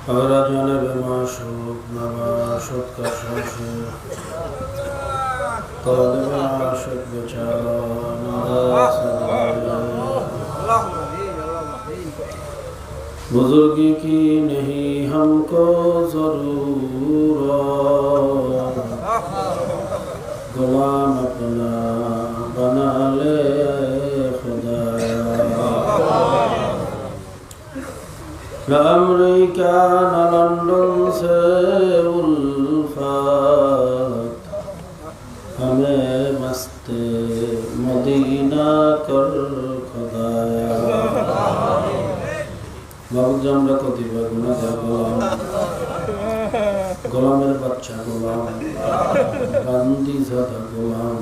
और जनाब माशूक नवाशुक का शाशिर कालिब आशिक बेचारा नाराज़ बुजुर्गी की नहीं हमको ज़रूरत गुलाम अपना बना ले खुदाया न अमेरिका न लंदन से उल्फत हमें मस्ते मदीना कर खुदाया बाबू আমরা কতিবার গুনাহগার গোলাম গোলামের বাচ্চা গোলাম বান্দি জাদা গোলাম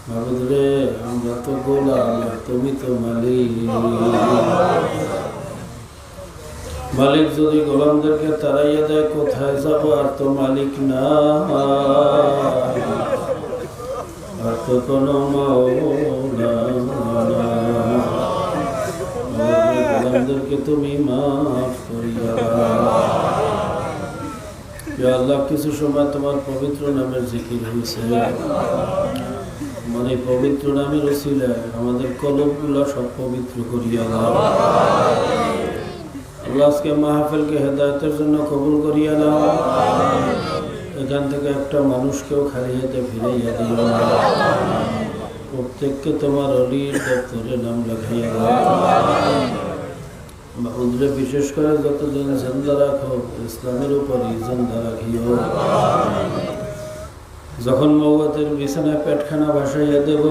মাবুদ রে আমরা তো গোলাম তুমি তো মালিক মালিক যদি গোলামদেরকে তাড়াইয়া দেয় কোথায় যাব আর তো মালিক না আর তো কোনো মাওলা গোলামদেরকে তুমি মাফ করিয়া ইয়া আল্লাহ কিছু সময় তোমার পবিত্র নামের জিকির হয়েছে মানে পবিত্র নামের ওসিলায় আমাদের কলবগুলো সব পবিত্র করিয়া দাও আল্লাহ আজকে মাহফিলকে হেদায়েতের জন্য কবুল করিয়া দাও এখান থেকে একটা মানুষকেও খালি হাতে ফিরাইয়া দিও না প্রত্যেককে তোমার অলির দপ্তরে নাম লেখাইয়া দাও মাহুদরে বিশেষ করে যতদিন জিন্দা রাখো ইসলামের উপরই জিন্দা রাখিও যখন মওয়াতের বিছানায় পেটখানা ভাসাইয়া দেব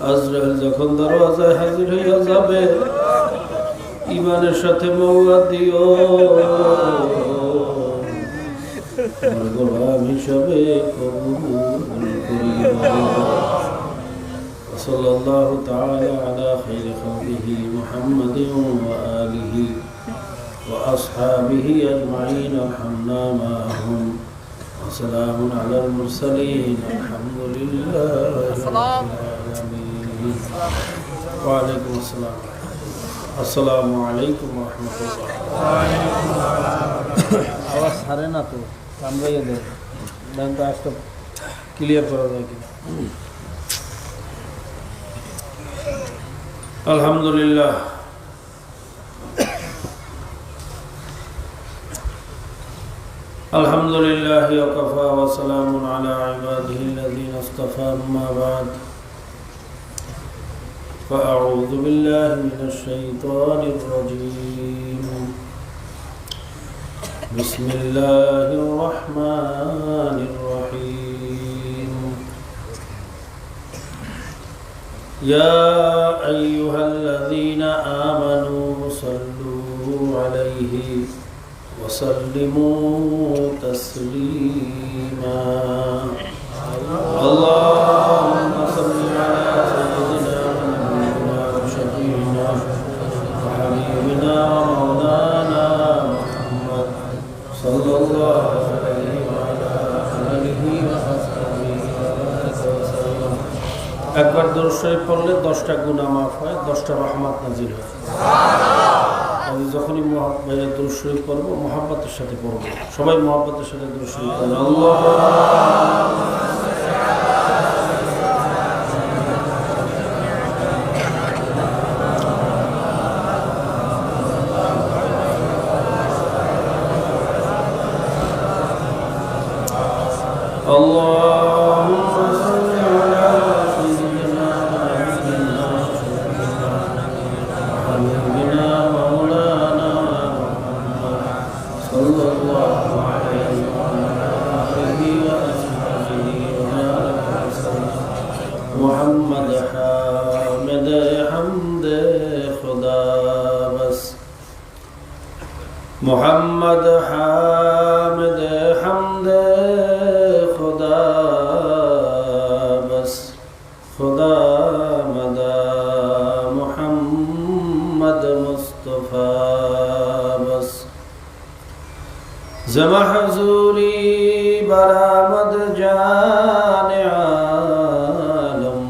আজরাইল যখন দরওয়াজায় হাজির হইয়া যাবে ইমানের সাথে মওয়াত দিও আমার গোলাম হিসাবে কবুল করিও صلى الله تعالى على خير خلقه محمد وآله وأصحابه أجمعين ارحمنا معهم وسلام على المرسلين الحمد لله رب العالمين وعليكم السلام السلام عليكم ورحمة الله आवाज सारे ना तो कामराइए दे दें तो आज तो क्लियर करो देखिए अल्हम्दुलिल्लाह अल्हम्दुलिल्लाह वकफ़ा व सलामुन अला इबादिही अल्लज़ीना इस्तफ़ा अम्मा बाद फ़अऊज़ु बिल्लाहि मिनश शैतानिर रजीम बिस्मिल्लाहिर रहमानिर रहीम या अय्युहल्लज़ीना आमनू सल्लू अलैहि वसल्लिमू तस्लीमा अल्लाहुम्मा सल्लि अला सय्यिदिना मुहम्मदिना व शफीइना व हबीबिना व मौलाना मुहम्मद सल्लल्लाहु अलैहि व अला आलिहि व असहाबिहि वसल्लम একবার দরুদ শরীফ পড়লে 10টা গুনাহ মাফ হয় 10টা রহমত নাজিল হয় আমি যখনই দরুদ শরীফ পড়ব মুহাব্বতের সাথে পড়ব সবাই মুহাব্বতের সাথে দরুদ শরীফ পড়ুন اللهم صل على سيدنا حبيبنا مولانا محمد صلى الله عليه وعلى آله وأصحابه وسلم محمد حامد حمد خدا بس محمد حامد حمد खुदा बस खुदा मदा मुहम्मद मुस्तफ़ा बस ज़महज़ूरी बरामद जाने आलम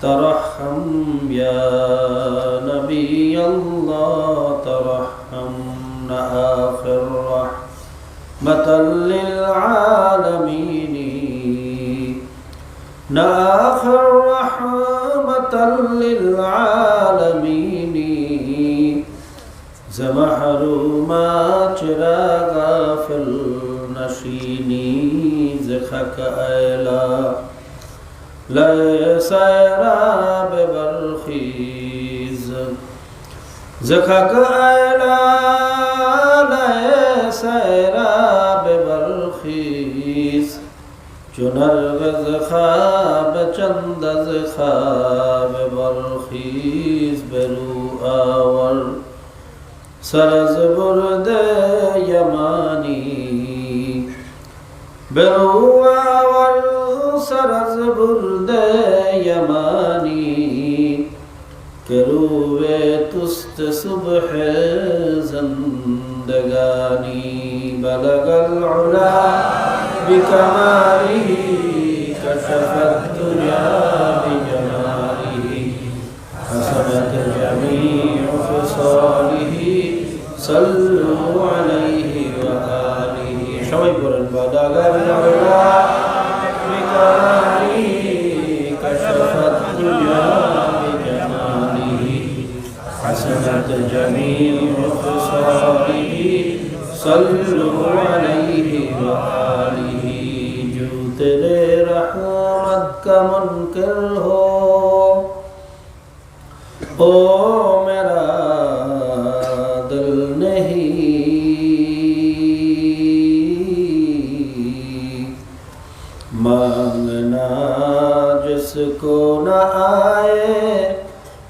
ترحم يا نبي الله ترحمنا آخر رحمة للعالمين آخر رحمة للعالمين زمحروما چراغ فل نشینی زخک ایلا لسیراب برخیز زخک ایلا لسیراب برخیز چنرغز خواب چند از خواب برخیز برو آور سرز برد یمانی برو آور سرز برد یمانی که روی تست صبح زندگانی بلغ العلا بکماله کشف الدنیا بجماله حسنت جمیع خصاله صلوا عليه وآله সবাই বলেন بلغ العلا بكماله كشف الدنيا بجماله حسنت جميع خصاله صلوا عليه وآله جو تیرے رحمت کا منکر ہو او میرا دل نہیں مانگنا جس کو نہ آئے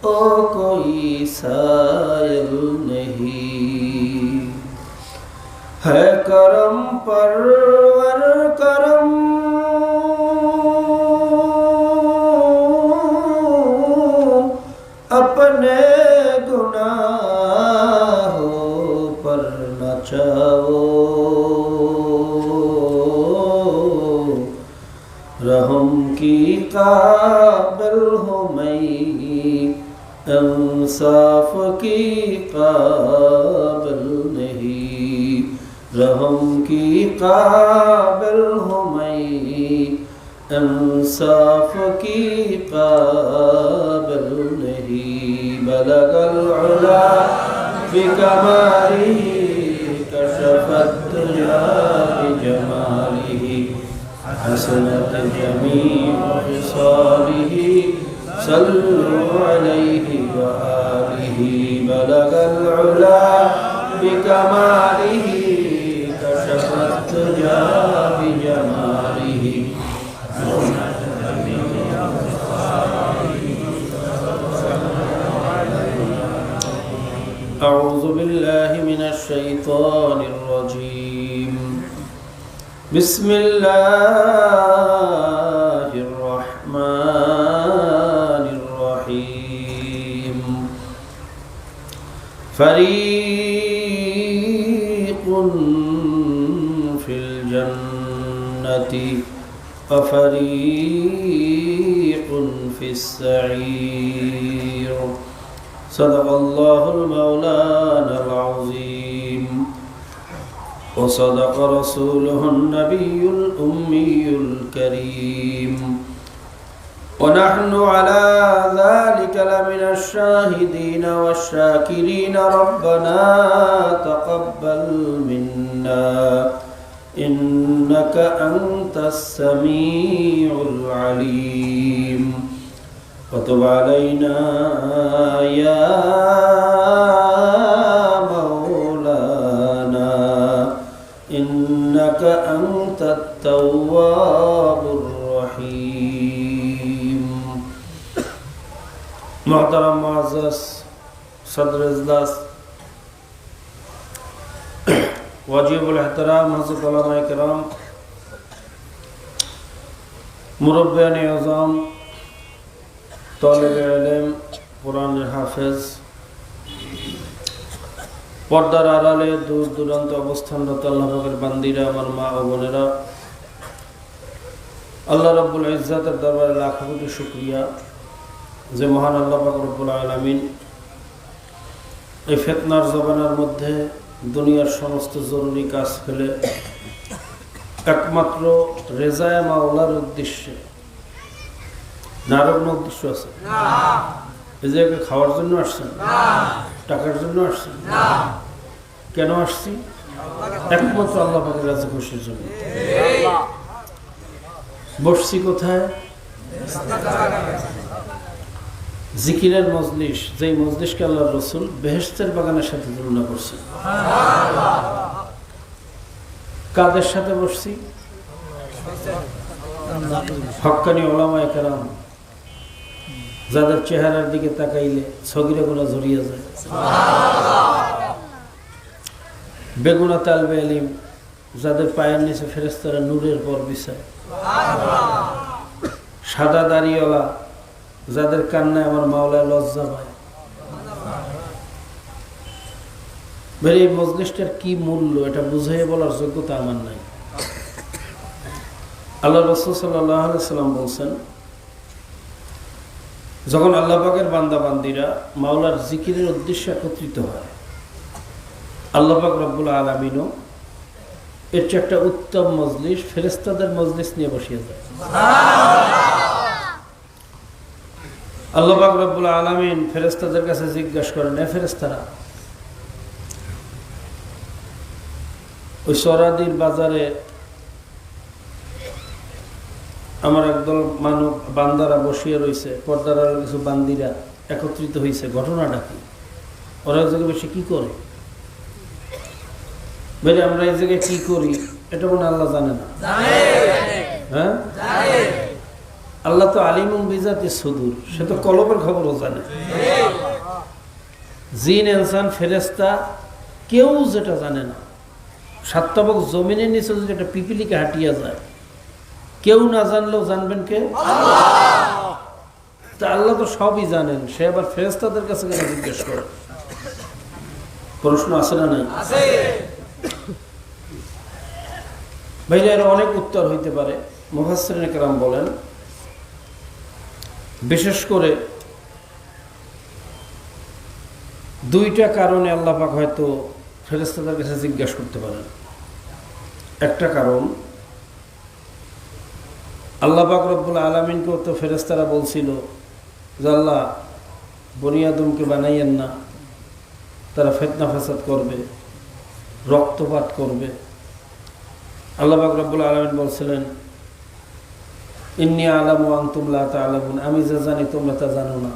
او کوئی سائل نہیں ہے کرم پرور کرم اپنے گناہوں پر نہ چاہو رحم کی قابل ہوں میں انصاف کی قابل نہیں رحم کی قابل ہوں میں انصاف کی قابل نہیں بلغ العلا بکماله کشف الدنیا بجماله حسنت جميع خصاله صلوا عليه وآله بلغ العلا بكماله كشف الدنيا بجماله أعوذ بالله من الشيطان الرجيم بسم الله الرحمن الرحيم فريق في الجنة وفريق في السعير صدق الله المولانا العظيم وصدق رسوله النبي الأمي الكريم ونحن على ذلك لمن الشاهدين والشاكرين ربنا تقبل منا إنك أنت السميع العليم وتب علينا يا إنك أنت التواب الرحيم محترم معزز صدر اجلاس واجب الاحترام حضرت علماء کرام মুরব্বিয়ান আযম তালিবে ইলম কোরআনের হাফেজ পর্দার আড়ালে দূর দূরান্ত অবস্থানরত আল্লাহ পাকের বান্দিরা আমার মা ও বোনেরা আল্লাহ রাব্বুল ইজ্জাতের দরবারে লাখ কোটি শুকরিয়া যে মহান আল্লাহ পাক রব্বুল আলামিন এই ফিতনার জমানার মধ্যে দুনিয়ার সমস্ত জরুরি কাজ ফেলে একমাত্র রেজায়ে মাওলার উদ্দেশ্যে, না আর কোনো উদ্দেশ্য আছে? এই যে খাওয়ার জন্য আসছেন, টাকার জন্য আসছেন, কেন আসছি? একমাত্র আল্লাহ পাকের রাজি খুশির জন্য। বসছি কোথায়? জিকিরের মজলিস, যেই মজলিসকে আল্লাহর রাসূল বেহেশতের বাগানের সাথে তুলনা করছেন। কাদের সাথে বসছি? হক্কানি ওলামায়ে কেরাম, যাদের চেহারার দিকে তাকাইলে ছগিরা গুনাহ ঝরিয়ে যায়। বেগুনা তালবে ইলম, যাদের পায়ের নিচে ফেরেশতারা নূরের পর বিছায়। সাদা দাড়িওয়ালা, যাদের কান্নায় আমার মাওলা লজ্জা পায়। এই মজলিসটার কি মূল্য এটা বুঝিয়ে বলার যোগ্যতা আমার নাই। আল্লাহ রাসূল সাল্লাল্লাহু আলাইহি সাল্লাম বলছেন, যখন আল্লাহ পাকের বান্দা বান্দিরা মাওলার জিকিরের উদ্দেশ্যে একত্রিত হয়, আল্লাহ পাক রব্বুল আলামিনও এর চেয়ে একটা উত্তম মজলিস ফেরেশতাদের মজলিস নিয়ে বসিয়ে যায়। আল্লাহ পাক রব্বুল আলামিন ফেরেশতাদের কাছে জিজ্ঞাসা করেন, এ ফেরেশতারা, ওই সরাদির বাজারে আমার একদল মানব বান্দারা বসিয়ে রয়েছে, পর্দার কিছু বান্দিরা একত্রিত হয়েছে, ঘটনাটা কি? ওরা এই জায়গায় বসে কি করে? বেরে আমরা এই জায়গায় কি করি এটা মনে আল্লাহ জানে না? হ্যাঁ, আল্লাহ তো আলিমুন বিজাতি সুদূর, সে তো কলবের খবরও জানে। জিন ইনসান ফেরেশতা কেউ যেটা জানে না। সাতটাবক জমিনের নিচে যদি একটা পিপিলিকে হাঁটিয়া যায়, কেউ না জানলেও জানবেন কে? আল্লাহ। তা আল্লাহ তো সবই জানেন, সে আবার ফেরেশতাদের কাছে কেন জিজ্ঞেস করে? প্রশ্ন আছে না নাই? ভাইরা, এর অনেক উত্তর হইতে পারে। মুফাসসিরিন কেরাম বলেন, বিশেষ করে দুইটা কারণে আল্লাহ পাক হয়তো ফেরেশতাদের কাছে জিজ্ঞাসা করতে পারেন। একটা কারণ, আল্লাহ পাক রব্বুল আলামিনকেও তো ফেরেশতারা বলছিল যে আল্লাহ বনি আদমকে বানাইয়েন না, তারা ফিতনা ফাসাদ করবে, রক্তপাত করবে। আল্লাহ পাক রব্বুল আলামিন বলছিলেন, ইন্নী আ'লামু ওয়া আনতুম লা তা'লামুন, আমি যা জানি তোমরা তা জানো না।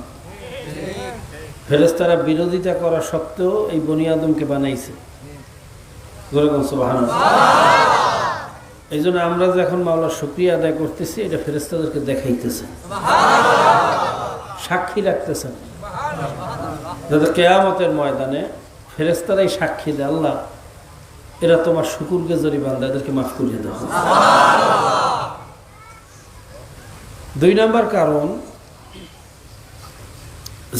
ফেরেশতারা বিরোধিতা করা সত্ত্বেও এই বনি আদমকে বানাইছে। সুবহানাল্লাহ। এই জন্য আমরা যখন মাওলার শুকরিয়া আদায় করতেছি, এটা ফেরেশতাদেরকে দেখাইতেছে, সাক্ষী রাখতেছেন, যাতে কিয়ামতের ময়দানে ফেরেশতারাই সাক্ষী দেয়, আল্লাহ এরা তোমার শুকুরকে জরি বান্দা, এদেরকে মাফ করিয়ে দাও। দুই নম্বর কারণ,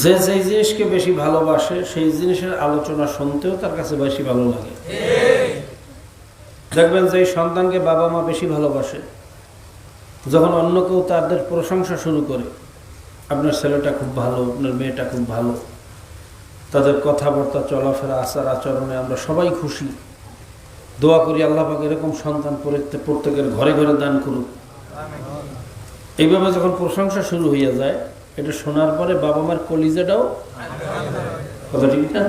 যে যেই জিনিসকে বেশি ভালোবাসে সেই জিনিসের আলোচনা শুনতেও তার কাছে বেশি ভালো লাগে। দেখবেন যে সন্তানকে বাবা মা বেশি ভালোবাসে, যখন অন্য কেউ তাদের প্রশংসা শুরু করে, আপনার ছেলেটা খুব ভালো, আপনার মেয়েটা খুব ভালো, তাদের কথাবার্তা, চলাফেরা, আচার আচরণে আমরা সবাই খুশি। দোয়া করি আল্লাহ পাক এরকম সন্তান প্রত্যেকের ঘরে ঘরে দান করুক। এইভাবে যখন প্রশংসা শুরু হইয়া যায়, এটা শোনার পরে বাবা মার কলিজাটাও, কথা ঠিক না?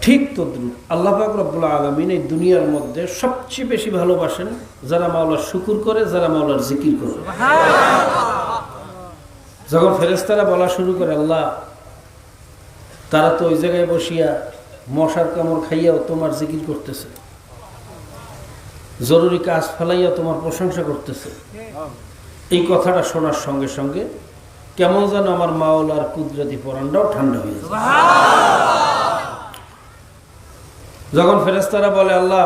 ঠিক তদ্রুপ আল্লাহ পাক রব্বুল আলামিন এই দুনিয়ার মধ্যে সবচেয়ে বেশি ভালোবাসেন যারা মাওলার শুকুর করে, যারা মাওলার জিকির করে। যখন ফেরেশতারা বলা শুরু করে, আল্লাহ তারা তো ওই জায়গায় বসিয়া মশার কামড় খাইয়াও তোমার জিকির করতেছে, জরুরি কাজ ফেলাইয়া তোমার প্রশংসা করতেছে, এই কথাটা শোনার সঙ্গে সঙ্গে কেমন যেন আমার মাওলার কুদরতি পরানটাও ঠান্ডা হয়ে যায়। যখন ফেরেশতারা বলে, আল্লাহ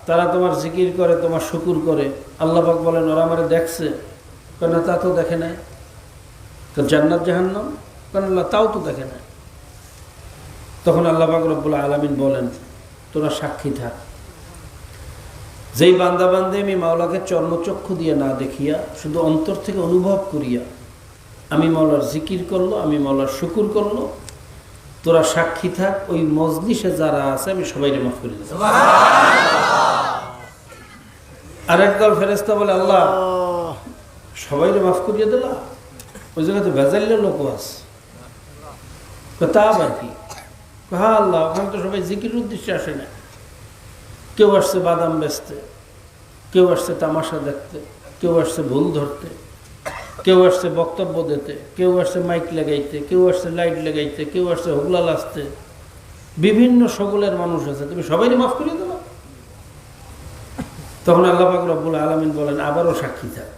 তারা তোমার জিকির করে, তোমার শুকুর করে, আল্লাহ পাক বলেন, ওরা আমারে দেখছে? কেন তা তো দেখে নাই। তো জান্নাত জাহান্নাম, কেন আল্লাহ তাও তো দেখে নাই। তখন আল্লাহ পাক রব্বুল আলামিন বলেন, তোরা সাক্ষী থাক, যেই বান্দা বান্দে আমি মাওলাকে চর্মচক্ষু দিয়ে না দেখিয়া শুধু অন্তর থেকে অনুভব করিয়া আমি মওলার জিকির করলো, আমি মওলার শুকুর করলো, তোরা সাক্ষী থাক, ওই মজলিসে যারা আছে আমি সবাইকে মাফ করে দেব। আরেক দল ফেরেশতা বলে, আল্লাহ সবাইকে মাফ করিয়ে দিলা, ওই জায়গায় তো ভেজাইলের লোক আছে। তা আবার কি? হ্যাঁ আল্লাহ, ওখানে তো সবাই জিকির উদ্দেশ্যে আসে না। কেউ আসছে বাদাম বেচতে, কেউ আসছে তামাশা দেখতে, কেউ আসছে ভুল ধরতে, কেউ আসছে বক্তব্য দিতে, কেউ আসছে মাইক লাগাইতে, কেউ আসছে লাইট লাগাইতে, কেউ আসছে হুগলাল আসতে, বিভিন্ন সকলের মানুষ আছে, তুমি সবাইকে মাফ করিয়ে দেবো। তখন আল্লাহ পাক রব্বুল আলামিন বলেন, আবারও সাক্ষী থাক।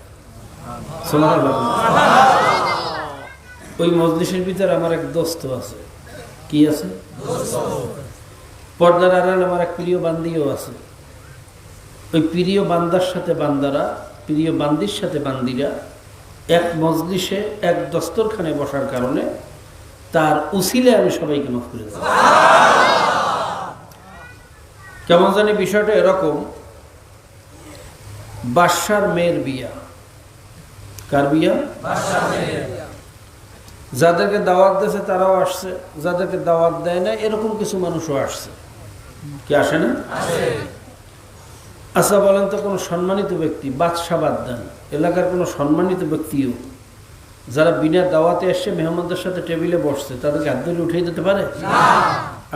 সুবহানাল্লাহ। ওই মজলিসের ভিতরে আমার এক দোস্ত আছে। কি আছে? পর্দার আড়ালে আমার এক প্রিয় বান্দিও আছে। ওই প্রিয় বান্দার সাথে বান্দারা, প্রিয় বান্দির সাথে বান্দিরা এক মজলিসে এক দস্তরখানে বসার কারণে তার উসিলে আমি সবাইকে মাফ করে দেব। কেমন জানি বিষয়টা এরকম, বাদশার মেয়ের বিয়া। কার বিয়া? বাদশার মেয়ের। যাদেরকে দাওয়াত দিয়েছে তারাও আসছে, যাদেরকে দাওয়াত দেয় না এরকম কিছু মানুষও আসছে। কি আসে না? আচ্ছা বলেন তো, কোনো সম্মানিত ব্যক্তি, বাদশা বাদ দেন, এলাকার কোনো সম্মানিত ব্যক্তিও যারা বিনা দাওয়াতে এসে মেহমানদের সাথে টেবিলে বসছে, তাদেরকে হাত ধরে উঠিয়ে দিতে পারে?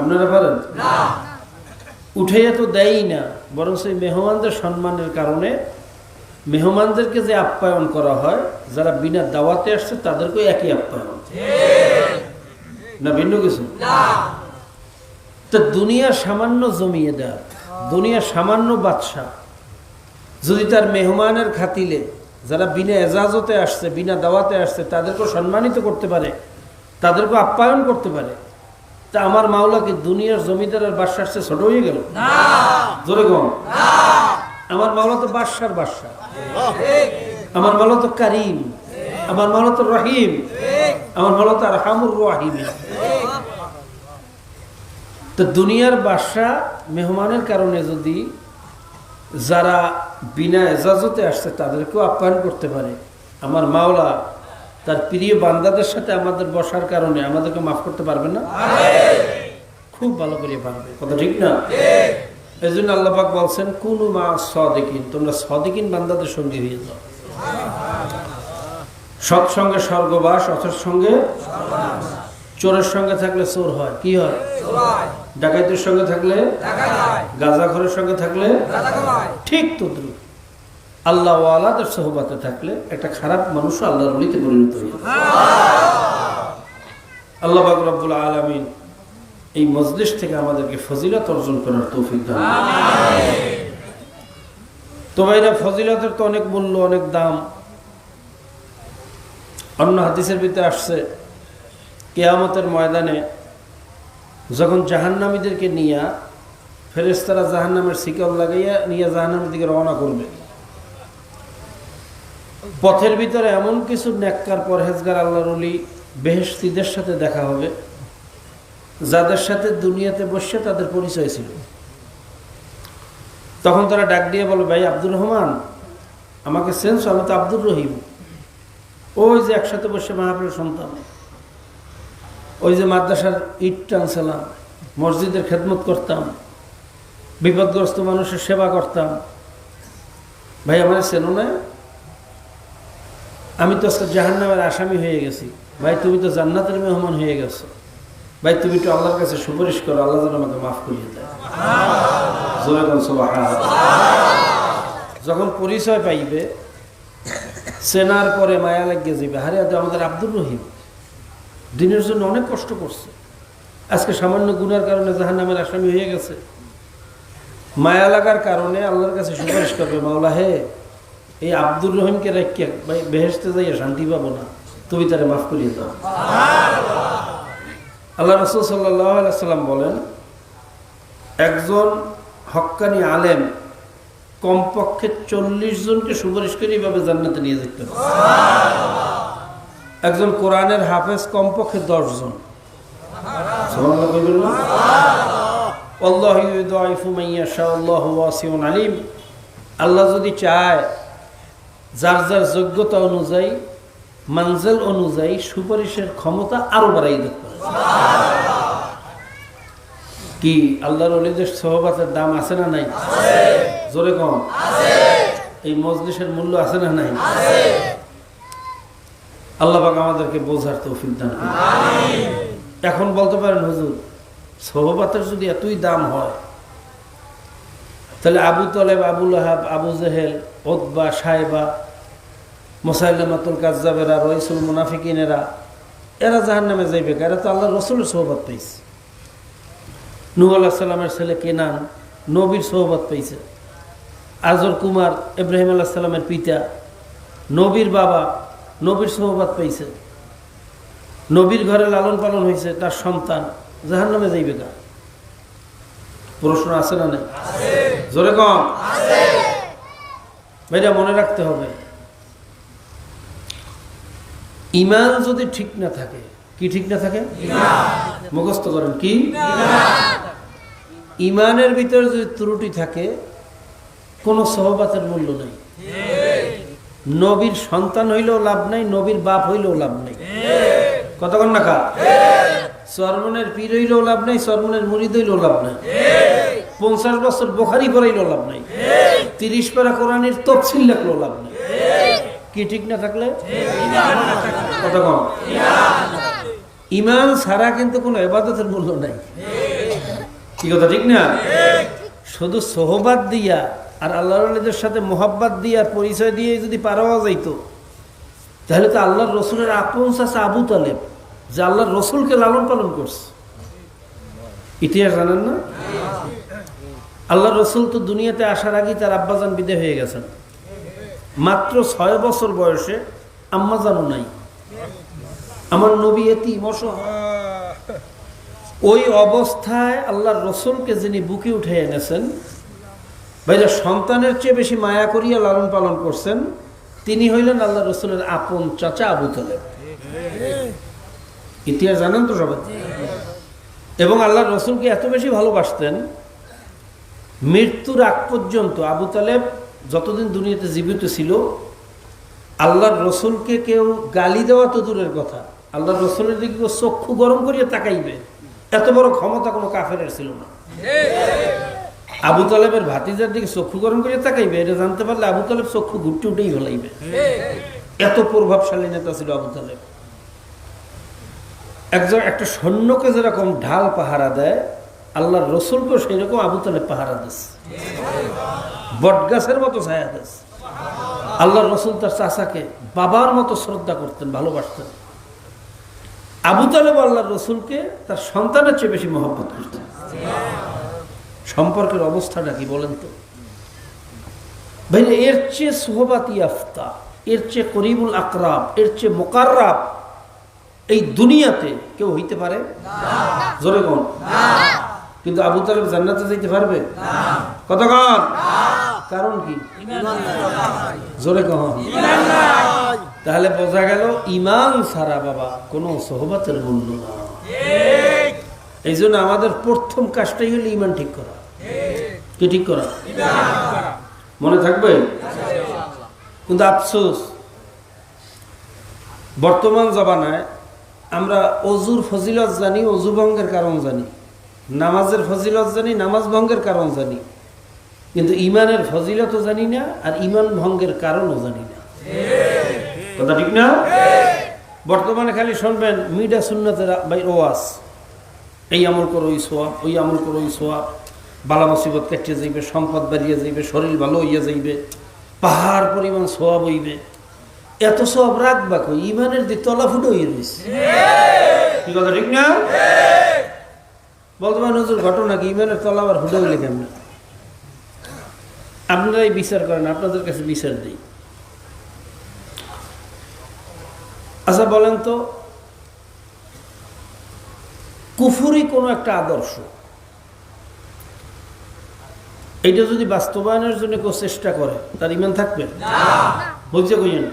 আপনারা পারেন? উঠাইয়া তো দেয়ই না, বরং সেই মেহমানদের সম্মানের কারণে মেহমানদেরকে যে আপ্যায়ন করা হয়, যারা বিনা দাওয়াতে আসছে তাদেরকেও একই আপ্যায়ন, না ভিন্ন কিছু? তো দুনিয়ার সামান্য জমিয়েদার, দুনিয়ার সামান্য বাদশা যদি তার মেহমানের খাতিলে যারা বিনা এজাজতে আসছে, বিনা দাওয়াতে আসছে, তাদেরকেও সম্মানিত করতে পারে, তাদেরকেও আপ্যায়ন করতে পারে, তা আমার মাওলা কি দুনিয়ার জমিদারের বাদশা আসছে ছোট হয়ে গেল? জোরে কম। আমার মাওলা তো বাদশার বাদশা, আমার মাওলা তো কারিম, আমার মাওলা তো রহিম, আমার মাওলা তো আরহামুর রাহিম। তো দুনিয়ার বাদশা মেহমানের কারণে যদি যারা বিনা এজাজতে আসছে তাদেরকেও আপ্যায়ন করতে পারে, আমার মাওলা তার প্রিয় বান্দাদের সাথে আমাদের বসার কারণে আমাদেরকে মাফ করতে পারবে না? খুব ভালো করে পারবে। কথা ঠিক না? এই জন্য আল্লাহ পাক বলছেন, কুনু মা সাদিকিন, তোমরা সাদিকিন বান্দাদের সঙ্গে হয়ে যাও। সৎসঙ্গে স্বর্গবাস, অসৎসঙ্গে চোরের সঙ্গে থাকলে চোর হয়। কি হয়? ডাকাতের সঙ্গে থাকলে, গাঁজাখোরের সঙ্গে থাকলে ঠিক তদ্রুপ আল্লাহ ওয়ালাদের সোহবাতে থাকলে একটা খারাপ মানুষ আল্লাহর ওলিতে পরিণত হয়ে যায়। আল্লাহ পাক রব্বুল আলামিন এই মজলিস থেকে আমাদেরকে ফজিলত অর্জন করার তৌফিক দান করুন। তো ভাইরা, ফজিলতের তো অনেক মূল্য, অনেক দাম। অন্য হাদিসের ভিতরে আসছে, কিয়ামতের ময়দানে যখন জাহান্নামীদেরকে নিয়ে ফেরেশতারা জাহান্নামের শিকল লাগাইয়া নিয়ে জাহান্নামের দিকে রওনা করবে, পথের ভিতরে এমন কিছু নেককার পরহেজগার আল্লাহর ওলি বেহেশতীদের সাথে দেখা হবে যাদের সাথে দুনিয়াতে বসে তাদের পরিচয় ছিল। তখন তারা ডাক দিয়ে বলে, ভাই আব্দুর রহমান, আমাকে চেনছো? আমি তো আব্দুর রহিম, ওই যে একসাথে বসে মাহফিলের সন্তান, ওই যে মাদ্রাসার ইট টানছিলাম, মসজিদের খেদমত করতাম, বিপদগ্রস্ত মানুষের সেবা করতাম, ভাই আমার চেনো না? আমি তো আজকে জাহান্নামের আসামি হয়ে গেছি, ভাই তুমি তো জান্নাতের মেহমান হয়ে গেছো, ভাই তুমি তো আল্লাহর কাছে সুপারিশ করো, আল্লাহ যেন আমাকে মাফ করিয়ে দেয়। যখন পরিচয় পাইবে, চেনার পরে মায়া লাগিয়ে যাবে, হারে আমাদের আব্দুর রহিম দিনের জন্য অনেক কষ্ট করছে, আজকে সামান্য গুনার কারণে জাহান্নামের আসামি হয়ে গেছে। মায়া লাগার কারণে আল্লাহর কাছে সুপারিশ করবে, মাওলা হে, এই আব্দুর রহিমকে রেখে বেহেশতে যাইয়া শান্তি পাবো না, তুমি তারে মাফ করিয়ে দাও। আল্লাহ রাসূল সাল্লাল্লাহু আলাইহি ওয়াসাল্লাম বলেন, একজন হক্কানি আলেম কমপক্ষে 40 জনকে সুপারিশ করে এইভাবে জান্নাতে নিয়ে যেতে পারে। একজন কোরআনের হাফেজ কমপক্ষে 10 জন। সুবহানাল্লাহ বলবেন না? আল্লাহু ইউদাইফু মান ইয়াশা, আল্লাহু ওয়াসিউন আলিম। আল্লাহ যদি চায়, যার যার যোগ্যতা অনুযায়ী মানজিল অনুযায়ী সুপারিশের ক্ষমতা আরো বাড়াই দিতে পারে। কি আল্লাহর ওলিদের সোহবাতের দাম আছে না নাই? জোরে কম। এই মজলিসের মূল্য আছে না নাই? আল্লাহ পাক আমাদেরকে বোঝার তৌফিক দান করুন। এখন বলতে পারেন হুজুর, সোহবাতের যদি এতই দাম হয় তাহলে আবু তালেব, আবু লাহাব, আবু জেহেল, উতবা, সাইবা, মুসাইলামাতুল কাজ্জাবেরা, রইসুল মুনাফিকিনেরা এরা জাহান্নামে যাইবে। এরা তো আল্লাহ রসুলের সোহবত পাইছে। নূহ আলাইহিস সালামের ছেলে কেনান নবীর সোহবত পাইছে। আজর কুমার ইব্রাহিম আলাইহিস সালামের পিতা, নবীর বাবা, নবীর সোহবত পাইছে। নবীর ঘরে লালন পালন হয়েছে, তার সন্তান জাহান্নামে যাইবে কার? প্রশ্ন আছে না নাই? জোরে কম। ভাইরা মনে রাখতে হবে, ঈমান যদি ঠিক না থাকে, কি ঠিক না থাকে? মুখস্থ করেন কি? ঈমানের ভিতরে যদি ত্রুটি থাকে কোনো সোহবতের মূল্য নাই। নবীর সন্তান হইলেও লাভ নাই, নবীর বাপ হইলেও লাভ নাই। কতক্ষণ না কা? চরমনের পীর হইলেও লাভ নাই, চরমনের মুরিদ হইলেও লাভ নাই। 50 বছর বুখারী পড়াইলেও লাভ নাই, 30 পারা কোরআনের তাফসীর লিখলেও লাভ নাই। কি ঠিক না থাকলে? কতক্ষণ? ঈমান ছাড়া কিন্তু কোনো ইবাদতের মূল্য নাই। কি কথা ঠিক না? শুধু সোহবাত দিয়া আর আল্লাহর ওলিদের সাথে মোহাব্বত দিয়ে আর পরিচয় দিয়ে যদি পাওয়া যাইতো তাহলে তো আল্লাহর রসুলের আপন চাচা আবু তালেব, যে আল্লাহর রসুলকে লালন পালন করছে, ইতিহাস জানেন না? আল্লাহর রসুল তো দুনিয়াতে আসার আগেই তার আব্বাজান বিদায় হয়ে গেছেন। মাত্র 6 বছর বয়সে আম্মাজানও নাই। আমার নবী এতিম, অসহায়। ওই অবস্থায় আল্লাহর রসুলকে যিনি বুকে উঠে এনেছেন, ভাইরা সন্তানের চেয়ে বেশি মায়া করিয়া লালন পালন করছেন, তিনি হইলেন আল্লাহ রসুলের আপন চাচা আবু তালেব। ইতিহাস জানেন তো সবাই। এবং আল্লাহর রসুলকে এত বেশি ভালোবাসতেন, মৃত্যুর আগ পর্যন্ত আবু তালেব যতদিন দুনিয়াতে জীবিত ছিল, আল্লাহর রসুলকে কেউ গালি দেওয়া তো দূরের কথা, আল্লাহর রসুলের দিকে চক্ষু গরম করিয়া তাকাইবে এত বড় ক্ষমতা কোনো কাফেরের ছিল না। আবু তালেবের ভাতিজার দিকে চক্ষু গরম করিয়া তাকাইবে, এটা জানতে পারলে আবু তালেব চক্ষু ঘুরতে উঠেই ফেলাইবে। এত প্রভাবশালী নেতা ছিল আবু তালেব। একটা সৈন্যকে যেরকম ঢাল পাহারা দেয়, আল্লাহর রসুলকেও সেই রকম আবু তালেব পাহারা দিচ্ছে, বটগাছের মতো ছায়া দিচ্ছে। আল্লাহর রসুল তার চাচাকে বাবার মতো শ্রদ্ধা করতেন, ভালোবাসতেন। আবু তালেব আল্লাহর রসুলকে তার সন্তানের চেয়ে বেশি মহব্বত করতেন। সম্পর্কের অবস্থাটা কি বলেন তো ভাই? এর চেয়ে সোহবাতি আফতা, এর চেয়ে করিবুল আকরাব, এর চেয়ে মুকাররাব এই দুনিয়াতে কেউ হইতে পারে? জোরে কোন? কিন্তু আবু তালেব জান্নাতে যাইতে পারবে? কতক্ষণ? কারণ কি? জোরে কোন? তাহলে বোঝা গেল ঈমান ছাড়া বাবা কোনো সোহবতের মূল্য না। এই জন্য আমাদের প্রথম কাজটাই হলো ঈমান ঠিক করা। কি ঠিক করা? মনে থাকবে? কিন্তু আফসোস, বর্তমান জমানায় আমরা অজুর ফজিলত জানি, অজু ভঙ্গের কারণ জানি, নামাজের ফজিলত জানি, নামাজ ভঙ্গের কারণ জানি, কিন্তু ঈমানের ফজিলতও জানি না, আর ঈমান ভঙ্গের কারণও জানি না। কথা ঠিক না? বর্তমানে খালি শুনবেন মিডা সুন্নাতের ওয়াজ, এই আমল করো ওই সোয়াব, ওই আমল করো ওই সোয়াব, বালা মুসিবত কেটে যাইবে, সম্পদ বাড়িয়ে যাইবে, শরীর ভালো হইয়া যাইবে, পাহাড় পরিমাণ সোয়াব হইবে। এত সব রাখবা কই? ঈমানের দিক তলা ফুটো হয়ে রয়েছে। কি কথা ঠিক না? বর্তমান হুজুর ঘটনা কি? ঈমানের তলা আবার ফুটো হইলে কেমন? আপনারাই বিচার করেন, আপনাদের কাছে বিচার দিই। আচ্ছা বলেন তো, কুফরি কোনো একটা আদর্শ, এইটা যদি বাস্তবায়নের জন্য কেউ চেষ্টা করে, তার ঈমান থাকবে? বুঝছে কইেন?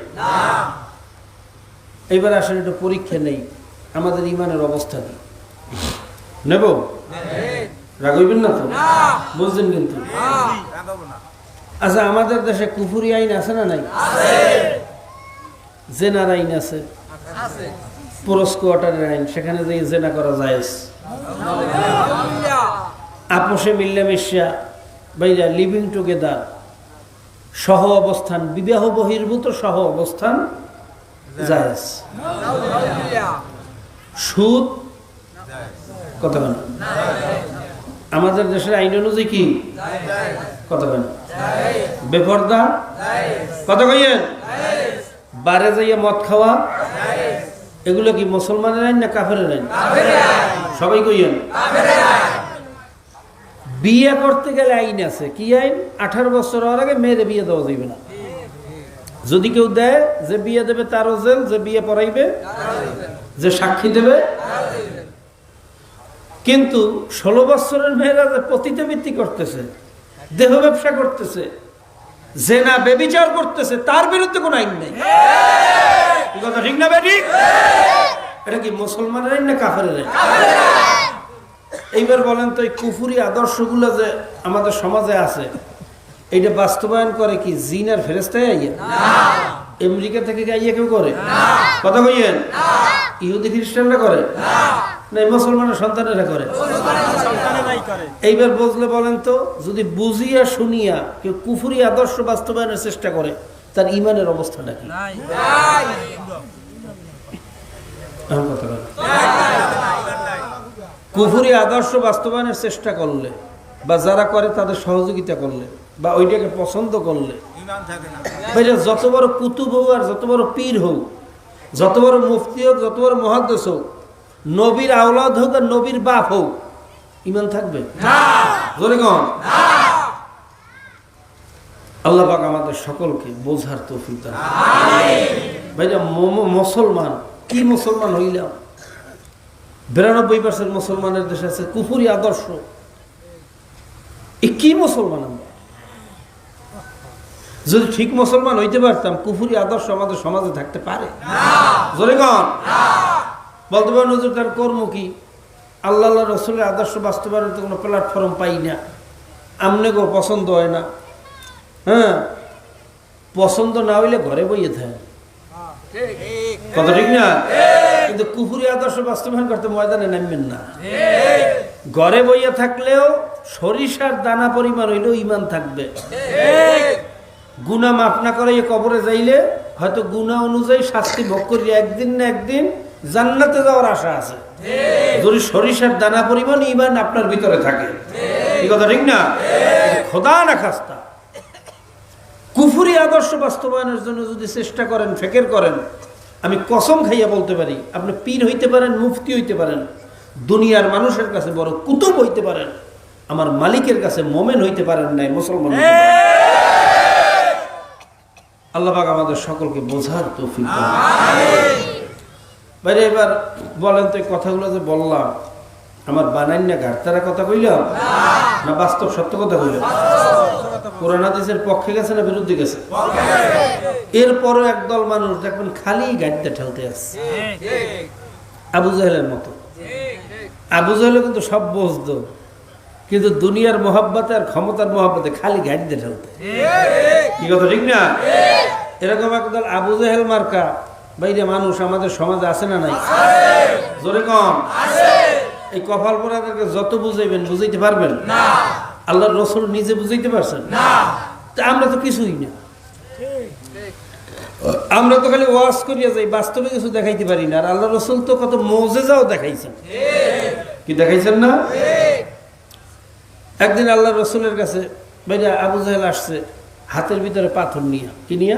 এইবার আসলে একটু পরীক্ষা নেই আমাদের ঈমানের অবস্থা কি। নেব? রাগ হইবেন না তো? বুঝছেন কিন্তু? আচ্ছা, আমাদের দেশে কুফরি আইন আছে না নাই? জেনার আইন আছে, পোরস কোয়ার্টারের আইন, সেখানে যে জেনা করা যায়, আপোষে মিল্লামিশা বাইরা লিভিং টুগেদার, সহ অবস্থান, বিবাহ বহির্ভূত সহ অবস্থান জায়েজ। সুদ কত কেন আমাদের দেশের আইন অনুযায়ী কি কত কেন, বেপরদা কত কইয়েন, বারে যাইয়া মদ খাওয়া, এগুলো কি মুসলমানের আইন না কাফেরের আইন? সবাই কইয়েন। বিয়ে করতে গেলে আইন আছে, কি আইন? 18 বছর হওয়ার আগে মেয়েরে বিয়ে দেওয়া যাবে না। যদি কেউ দেয়, যে বিয়ে দেবে তারও জেল, যে বিয়ে পড়াইবে, যে সাক্ষী দেবে। কিন্তু 16 বছরের মেয়েরা যে পতিতাবৃত্তি করতেছে, দেহ ব্যবসা করতেছে, জেনা বেবিচার করতেছে, তার বিরুদ্ধে কোনো আইন নেই। কথা ঠিক না বেঠিক? এটা কি মুসলমানের আইন না কাফেরের আইন? এইবার বলেন তো, এই কুফুরি আদর্শগুলো যে আমাদের সমাজে আছে, এইটা বাস্তবায়ন করে কি জিন আর ফেরেশতাই আইয়া? আমেরিকা থেকে আইয়া কেউ করে? কথা কইয়েন। ইহুদি খ্রিস্টানরা করে না, মুসলমানের সন্তানেরা করে? এইবার বুঝলে বলেন তো, যদি বুঝিয়া শুনিয়া কেউ কুফুরি আদর্শ বাস্তবায়নের চেষ্টা করে, তার ইমানের অবস্থাটা কি? কুফুরি আদর্শ বাস্তবায়নের চেষ্টা করলে, বা যারা করে তাদের সহযোগিতা করলে, বা ওইটাকে পছন্দ করলে, যত বড় কুতুব হোক আর যত বড় পীর হোক, যত বড় মুফতি হোক, যত বড় মুহাদ্দিস হোক, নবীর আওলাদ হোক আর নবীর বাপ হোক, ঈমান থাকবে না। জোরে কোন আল্লাহ পাক আমাদের সকলকে বোঝার তৌফিক দান। ভাইরা, মুসলমান কি মুসলমান হইলাম? 92% মুসলমানের দেশে আছে কুফুরি আদর্শ। কি মুসলমান আমরা? যদি ঠিক মুসলমান হইতে পারতাম, কুফুরি আদর্শ আমাদের সমাজে থাকতে পারে? জোরে কোন বলতে পারেন, হুজুর তার কর্ম কি? আল্লাহ রসুলের আদর্শ বাস্তবায়নের তো কোনো প্ল্যাটফর্ম পাই না, আমনে গো পছন্দ হয় না। হ্যাঁ, পছন্দ না হইলে ঘরে বইয়ে থাকে, কথা ঠিক না? কিন্তু কুফুরি আদর্শ বাস্তবায়ন করতে ময়দানে নামবেন না। ঘরে বইয়া থাকলেও সরিষার দানা পরিমাণ হইলেও ঈমান থাকবে। গুনাহ মাফ না করে কবরে যাইলে হয়তো গুনাহ অনুযায়ী শাস্তি ভোগ করি, একদিন না একদিন জান্নাতে যাওয়ার আশা আছে, যদি সরিষার দানা পরিমাণ ঈমান আপনার ভিতরে থাকে। এই কথা ঠিক না? খোদা না খাস্তা কুফুরি আদর্শ বাস্তবায়নের জন্য যদি চেষ্টা করেন, ফেকের করেন, আমি কসম খাইয়া বলতে পারি, আপনি পীর হইতে পারেন, মুফতি হইতে পারেন, দুনিয়ার মানুষের কাছে বড় কুতুব হইতে পারেন, আমার মালিকের কাছে মোমেন হইতে পারেন নাই, মুসলমান। আল্লাহ পাক আমাদের সকলকে বোঝার তৌফিক দান। বাইরে এবার বলেন তো, এই কথাগুলো যে বললাম, আমার বানাই না ঘাটতারা কথা কইলাম না বাস্তব সত্য কথা কইলাম? কোরআন হাদিসের পক্ষে গেছে না বিরুদ্ধে গেছে? এরপরও একদল মানুষ দেখবেন খালি গাড়িতে ঠেলতে আসছে, আবু জাহেলের মতো। আবু জাহেল কিন্তু সব বুঝতো, কিন্তু দুনিয়ার মহাব্বতে আর ক্ষমতার মহাব্বতে খালি গাড়িতে ঠেলতে। কি কথা ঠিক না? এরকম একদল আবু জাহেল মার্কা বাইরে মানুষ আমাদের সমাজে আছে না নাই? জোরে কম। এই কপাল পরাদেরকে যত বুঝাইবেন, বুঝাইতে পারবেন না। আল্লাহর রসুল নিজে বুঝাইতে পারছেন না, আমরা তো কিছুই না। আমরা তো খালি ওয়াজ করিয়া যাই, বাস্তবে কিছু দেখাইতে পারি না। আর আল্লাহ রসুল তো কত মুজিজাও দেখাইছেন, কি দেখাইছেন না? একদিন আল্লাহ রসুলের কাছে বাইরে আবু জাহেল আসছে, হাতের ভিতরে পাথর নিয়ে। কি নিয়ে?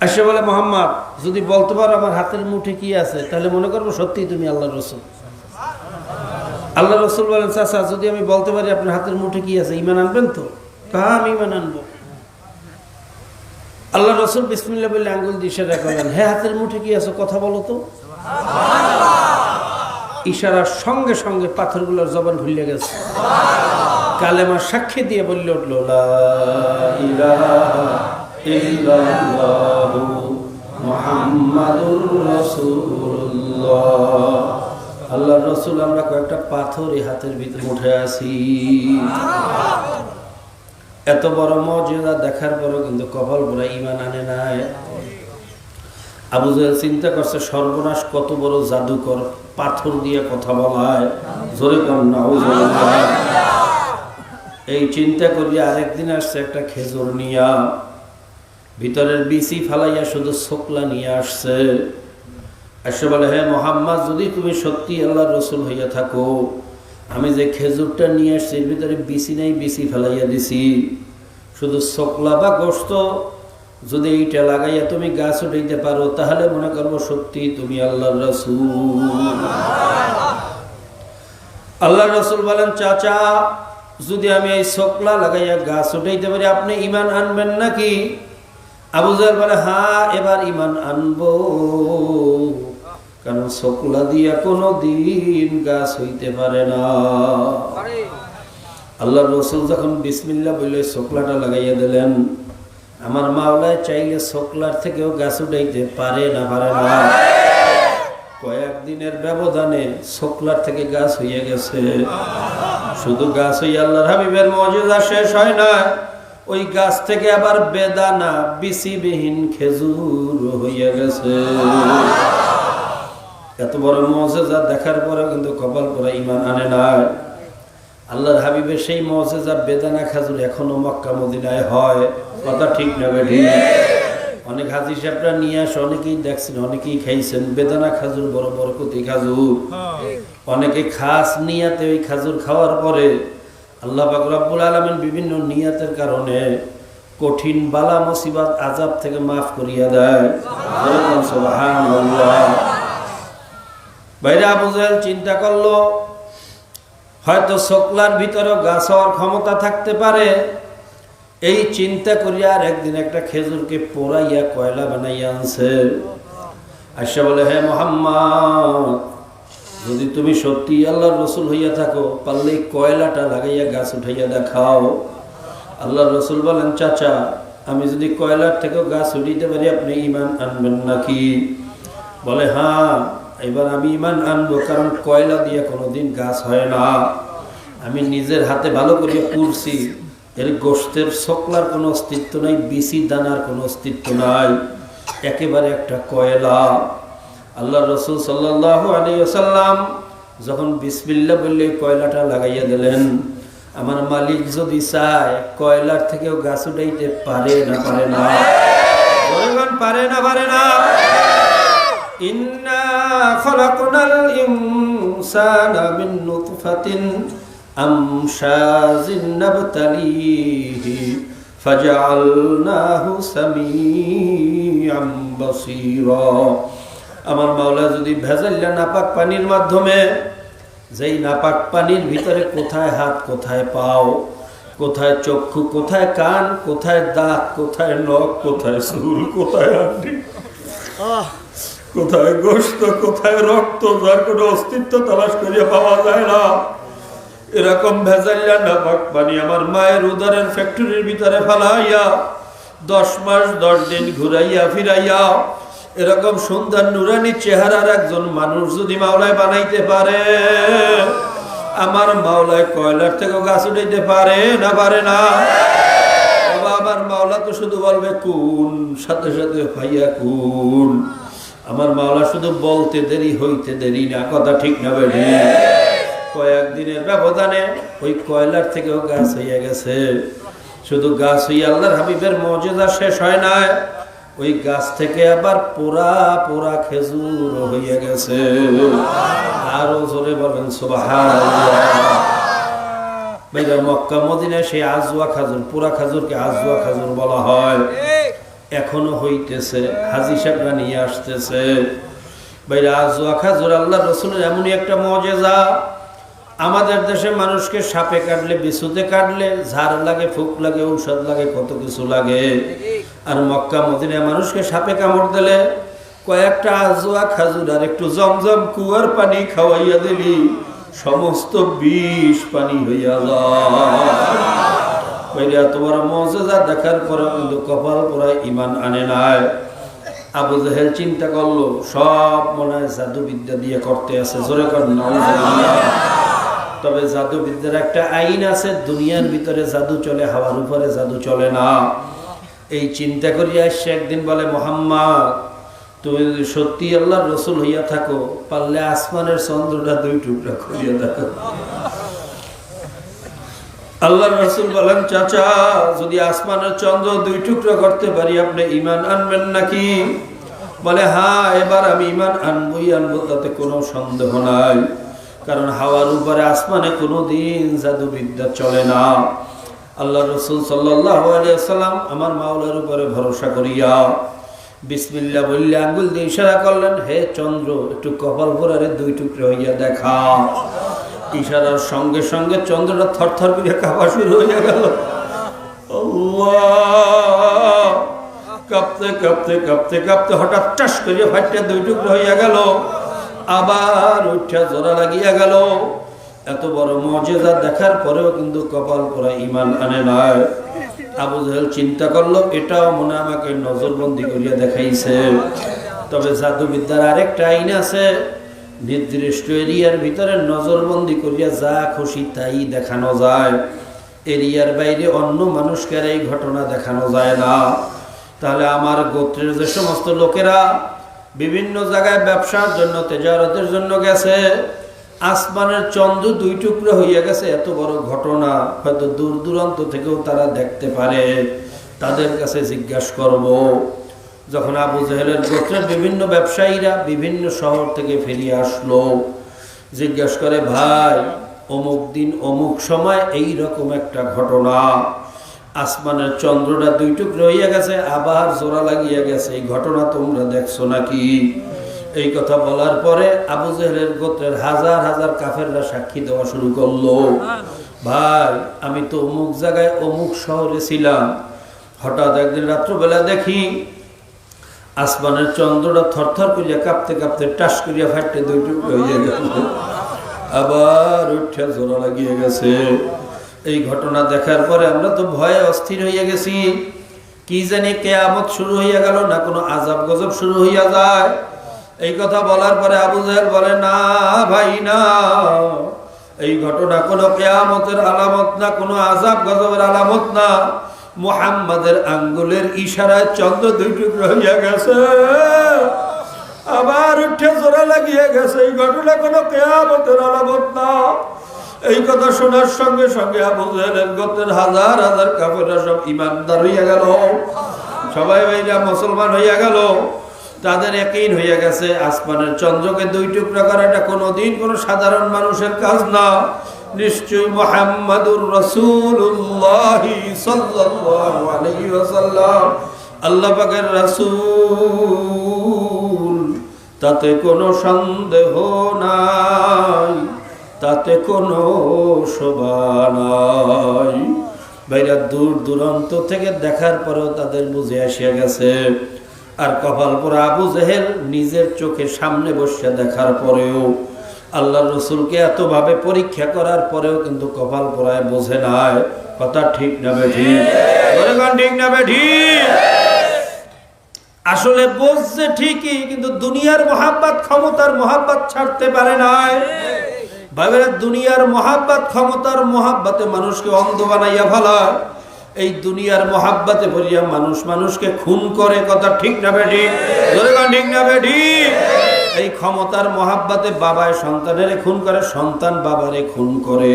আসে বলে, মোহাম্মদ যদি বলতে পারো আমার হাতের মুঠে কি আছে, তাহলে মনে করবো সত্যি তুমি আল্লাহ রসুল। আল্লাহ রসুল বলেন, চাচা যদি আমি বলতে পারি আপনার হাতের মুঠে কি আছে, ঈমান আনবেন তো? হ্যাঁ, আমি ঈমান আনবো। আল্লাহ রসুল বিসমিল্লাহ বলে আঙ্গুল দিয়ে ইশারা করলেন, হ্যাঁ হাতের মুঠে কি আছে, কথা বলো তো। ইশারার সঙ্গে সঙ্গে পাথরগুলোর জবান খুলে গেছে, কালেমা সাক্ষী দিয়ে বললে উঠল, লা ইলাহা ইল্লাল্লাহু মুহাম্মাদুর রাসূলুল্লাহ। আল্লাহর রাসূল, আমরা কয়েকটা পাথর এই হাতের ভিতরে উঠে আছি। এত বড় মুজিজা দেখার পরও কিন্তু কপাল পোড়া ঈমান আনে নাই। আবু জাহেল চিন্তা করছে সর্বনাশ, কত বড় জাদুকর, পাথর দিয়ে কথা বলায়, জোরে কর নাউজুবিল্লাহ। এই চিন্তা করিয়া আরেকদিন আসছে একটা খেজুর নিয়া, ভিতরের বিচি ফালাইয়া শুধু ছোকলা নিয়ে আসছে। এসে বলে, হে মোহাম্মদ, যদি তুমি সত্যি আল্লাহর রাসূল হইয়া থাকো, আমি যে খেজুরটা নিয়ে আসছি এর ভিতরে বিচি নাই, বিচি ফেলাইয়া দিছি, শুধু ছোকলা বা গোশত, যদি এইটা লাগাইয়া তুমি গাছ উঠাইতে পারো তাহলে মনে করবো সত্যি তুমি আল্লাহর রাসূল। আল্লাহর রাসূল বলেন, চাচা, যদি আমি এই ছোকলা লাগাইয়া গাছ উঠাইতে পারি আপনি ঈমান আনবেন নাকি? আবু জাহেল বলে, হ্যাঁ, এবার ঈমান আনবো, কারণ ছোকলা দিয়া কোনদিন গাছ হইতে পারে না। আল্লাহর রাসূল যখন বিসমিল্লাহ বলে ছোকলাটা লাগাইয়া দিলেন, আমার মাওলায় চাইলে ছোকলার থেকেও গাছ উঠাইতে পারে না, পারে না। কয়েকদিনের ব্যবধানে ছোকলার থেকে গাছ হইয়া গেছে। শুধু গাছ হইয়া আল্লাহর হাবিবের মুজিজা শেষ হয় না, ওই গাছ থেকে আবার বেদানা বিচিবিহীন খেজুর হইয়া গেছে। এত বড় মুজিজা দেখার পরে কিন্তু কপাল পোড়া ঈমান আনে নাই। আল্লাহর হাবিবের সেই মুজিজা বেদানা খেজুর এখনো মক্কা মদিনায় হয়, কথা ঠিক না বেঠিক? অনেক হাজি সাহেবরা নিয়ে আসে, অনেকেই দেখছেন, অনেকেই খাইছেন বেদানা খাজুর, বড় বরকতি খাজুর। অনেকে খাস নিয়াতে ওই খাজুর খাওয়ার পরে আল্লাহ পাক রব্বুল আলামিন বিভিন্ন নিয়াতের কারণে কঠিন বালা মুসিবত আযাব থেকে মাফ করিয়া দেয়। সুবহানাল্লাহ। বাইরে আবু জাহেল চিন্তা করলো, হয়তো ছোকলার ভিতরে গাছ হওয়ার ক্ষমতা থাকতে পারে। এই চিন্তা করিয়া আর একদিন একটা খেজুরকে পোড়াইয়া কয়লা বানাইয়া আনছে। আয়েশা বলে, হে মুহাম্মদ, যদি তুমি সত্যি আল্লাহর রাসূল হইয়া থাকো, পারলে কয়লাটা লাগাইয়া গাছ উঠাইয়া দেখাও। আল্লাহর রাসূল বলেন, চাচা, আমি যদি কয়লার থেকেও গাছ উঠাইতে পারি আপনি ঈমান আনবেন নাকি? বলে, হ্যাঁ, এবার আমি ঈমান আনবো, কারণ কয়লা দিয়ে কোনোদিন গাছ হয় না। আমি নিজের হাতে ভালো করে পুড়ছি, এর গোশতের ছোকলার কোনো অস্তিত্ব নাই, বিচি দানার কোনো অস্তিত্ব নাই, একেবারে একটা কয়লা। আল্লাহ রাসূল সাল্লাল্লাহু আলাইহি ওয়াসাল্লাম যখন বিসমিল্লাহ বললে কয়লাটা লাগাইয়া দিলেন, আমার মালিক যদি চায় কয়লার থেকেও গাছ উঠাইতে পারে না, পারে না? পারে না, পারে না? ইন্না খালাকনাল ইনসানা মিন নুতফাতিন আমশাজিন নাবতালিহি ফাজআলনাহু সামিআম বাসীরা। আমার মাওলা যদি ভেজাল্লা নাপাক পানির মাধ্যমে, যেই নাপাক পানির ভিতরে কোথায় হাত, কোথায় পাও, কোথায় চক্ষু, কোথায় কান, কোথায় দাঁত, কোথায় নখ, কোথায় চুল, কোথায় হাড্ডি, কোথায় গোশত, কোথায় রক্ত, যার কোনো অস্তিত্ব তালাশ করিয়া পাওয়া যায় না, এরকম ভেজাল্লা নাপাক পানি আমার মায়ের উদরের ফ্যাক্টরির ভিতরে ফালাইয়া 10 মাস 10 দিন ঘুরাইয়া ফিরাইয়া এরকম সুন্দর নুরানি চেহারার একজন মানুষ যদি মাওলায় বানাইতে পারে, আমার মাওলায় কয়লার থেকে গাছ উঠাইতে পারে না, পারে না? আমার মাওলা তো শুধু বলবে কুন, সাথে সাথে ভাইয়া কুন। আমার মাওলা শুধু বলতে দেরি, হইতে দেরি না, কথা ঠিক না বেঠি? কয়েকদিনের ব্যবধানে ওই কয়লার থেকেও গাছ হইয়া গেছে। শুধু গাছ হইয়া আল্লাহর হাবিবের মুজিজা শেষ হয় না, ওই গাছ থেকে আবার পোড়া পোড়া খেজুর হইয়া গেছে। আরো জোরে বলেন সুবহানাল্লাহ। ভাইরা, মক্কা মদিনায় সেই আজওয়া খাজুর, পোড়া খাজুরকে আজওয়া খাজুর বলা হয়, এখনো হইতেছে, হাজী সাহেবরা নিয়ে আসতেছে। ভাইরা, আজওয়া খাজুর আল্লাহর রাসূলের এমনই একটা মুজিজা। আমাদের দেশে মানুষকে সাপে কাটলে, বিছুতে কাটলে ঝাড় লাগে, ফুক লাগে, ঔষধ লাগে, কত কিছু লাগে। আর মক্কা মদিনায় মানুষকে সাপে কামড় দিলে কয়েকটা আজওয়া খাজুর আর একটু জমজম কুয়ার পানি খাওয়াইয়া দিলি সমস্ত বিষ পানি হইয়া যায়। তোমার মুজিজা দেখার পরে কিন্তু কপাল পোড়া ঈমান আনে নাই। আবু জাহেল চিন্তা করলো, সব মনে হয় জাদু বিদ্যা দিয়ে করতে আছে, জোরে কর নাউজুবিল্লাহ। তবে জাদুবিদ্যার একটা আইন আছে, দুনিয়ার ভিতরে জাদু চলে, হাওয়ার উপরে জাদু চলে না। এই চিন্তা করিয়া আসছে একদিন বলে, মোহাম্মদ তুমি যদি সত্যি আল্লাহর রসুল হইয়া থাকো, পারলে আসমানের চন্দ্রটা 2 টুকরা করিয়া দেখো। আল্লাহর রসুল বলেন, চাচা যদি আসমানের চন্দ্র 2 টুকরা করতে পারি আপনি ঈমান আনবেন নাকি? বলে হ্যাঁ, এবার আমি ঈমান আনবো, তাতে কোনো সন্দেহ নাই। কারণ হাওয়ার উপরে আসমানে কোনোদিন জাদুবিদ্যা চলে না। আল্লাহ রসুল সাল্লাল্লাহু আলাইহি ওয়াসাল্লাম আমার মাওলার উপরে ভরসা করিয়া বিসমিল্লাহ বললে আঙ্গুল দিয়ে ইশারা করলেন, হে চন্দ্র একটু কপাল পোড়ারে 2 টুকরা হইয়া দেখা। ইশারার সঙ্গে সঙ্গে চন্দ্রটা থরথর করে কাঁপা শুরু হইয়া গেল। আল্লাহ! কাঁপতে কাঁপতে কাঁপতে কাঁপতে হঠাৎ টাস করিয়া ফাটিয়া 2 টুকরা হইয়া গেল। আবার উঠা জোড়া লাগিয়া গেল। এত বড় মুজিজা দেখার পরেও কিন্তু কপাল পোড়া ঈমান আনে নাই। আবু জাহেল চিন্তা করলো, এটাও মনে আমাকে নজরবন্দি করিয়া দেখাইছে। তবে জাদুবিদ্যার আরেকটা আইন আছে, নির্দিষ্ট এরিয়ার ভিতরে নজরবন্দি করিয়া যা খুশি তাই দেখানো যায়, এরিয়ার বাইরে অন্য মানুষকে এই ঘটনা দেখানো যায় না। তাহলে আমার গোত্রের যে সমস্ত লোকেরা বিভিন্ন জায়গায় ব্যবসার জন্য, তেজারতের জন্য গেছে, আসমানের চন্দ্র 2 টুকরা হইয়া গেছে, এত বড় ঘটনা হয়তো দূর দূরান্ত থেকেও তারা দেখতে পারে, তাদের কাছে জিজ্ঞাসা করব। যখন আবু জাহেলের গোত্রের বিভিন্ন ব্যবসায়ীরা বিভিন্ন শহর থেকে ফিরিয়ে আসলো, জিজ্ঞাসা করে, ভাই অমুক দিন অমুক সময় এই রকম একটা ঘটনা, আসমানের চন্দ্রটা 2 টুকরা হইয়া গেছে, আবার জোড়া লাগিয়ে গেছে, এই ঘটনা তোমরা দেখছো নাকি? এই কথা বলার পরে আবু জাহেলের গোত্রের হাজার হাজার কাফেররা সাক্ষী দেওয়া শুরু করলো, ভাই আমি তো অমুক জায়গায় অমুক শহরে ছিলাম, হঠাৎ একদিন রাত্রবেলা দেখি আসমানের চন্দ্রটা থরথর করিয়া কাঁপতে কাঁপতে টাস করিয়া ফাটতে 2 টুকরা হইয়া গেল, আবার উঠে জোড়া লাগিয়ে গেছে। এই ঘটনা দেখার পরে আমরা তো ভয়ে অস্থির হইয়া গেছি, কি জানি কিয়ামত শুরু হইয়া গেল না কোনো আযাব গজব শুরু হইয়া যায়। এই কথা বলার পরে আবু জাহেল বলে, না ভাই না, এই ঘটনা কোনো কিয়ামতের আলামত না, কোনো আযাব গজবের আলামত না, মুহাম্মাদের আঙ্গুলের ইশারায় চন্দ্র 2 টুকরা হইয়া গেছে, আবার উঠে জোড়া লাগিয়ে গেছে, এই ঘটনা কোনো কিয়ামতের আলামত না। এই কথা শোনার সঙ্গে সঙ্গে আবু জাহেলের গোত্রের হাজার হাজার কাফেররা সব ঈমানদার হইয়া গেল, সবাই ভাইরা মুসলমান হইয়া গেল। তাদের ইয়াকিন হইয়া গেছে আসমানের চন্দ্রকে 2 টুকরা করাটা কোনোদিন কোনো সাধারণ মানুষের কাজ না, নিশ্চয়ই মুহাম্মাদুর রাসূলুল্লাহ সাল্লাল্লাহু আলাইহি ওয়াসাল্লাম আল্লাহ পাকের রাসূল, তাতে কোনো সন্দেহ নাই, তাতে কোনো শোভা নাই। ভাইরা দূর দূরান্ত থেকে দেখার পরেও তাদের বুঝে আসিয়া গেছে। আর কপাল পোড়া আবু জাহেল নিজের চোখে সামনে বসে দেখার পরেও, আল্লাহর রসুলকে এতভাবে পরীক্ষা করার পরেও কিন্তু কপাল পোড়ায় বোঝে নাই। কথা ঠিক না বেঠিক? ঠিক না বেঠিক? আসলে বুঝছে ঠিকই, কিন্তু দুনিয়ার মহাব্বত, ক্ষমতার মহাব্বত ছাড়তে পারে নাই। ভাইরা দুনিয়ার মহাব্বত, ক্ষমতার মহাব্বতে মানুষকে অন্ধ বানাইয়া ফেলায়, এই দুনিয়ার মহাব্বতে ভরিয়া মানুষ মানুষকে খুন করে। কথা ঠিক না বেঠিক? ঠিক না বেঠিক? এই ক্ষমতার মহাব্বতে বাবায় সন্তানের খুন করে, সন্তান বাবারে খুন করে।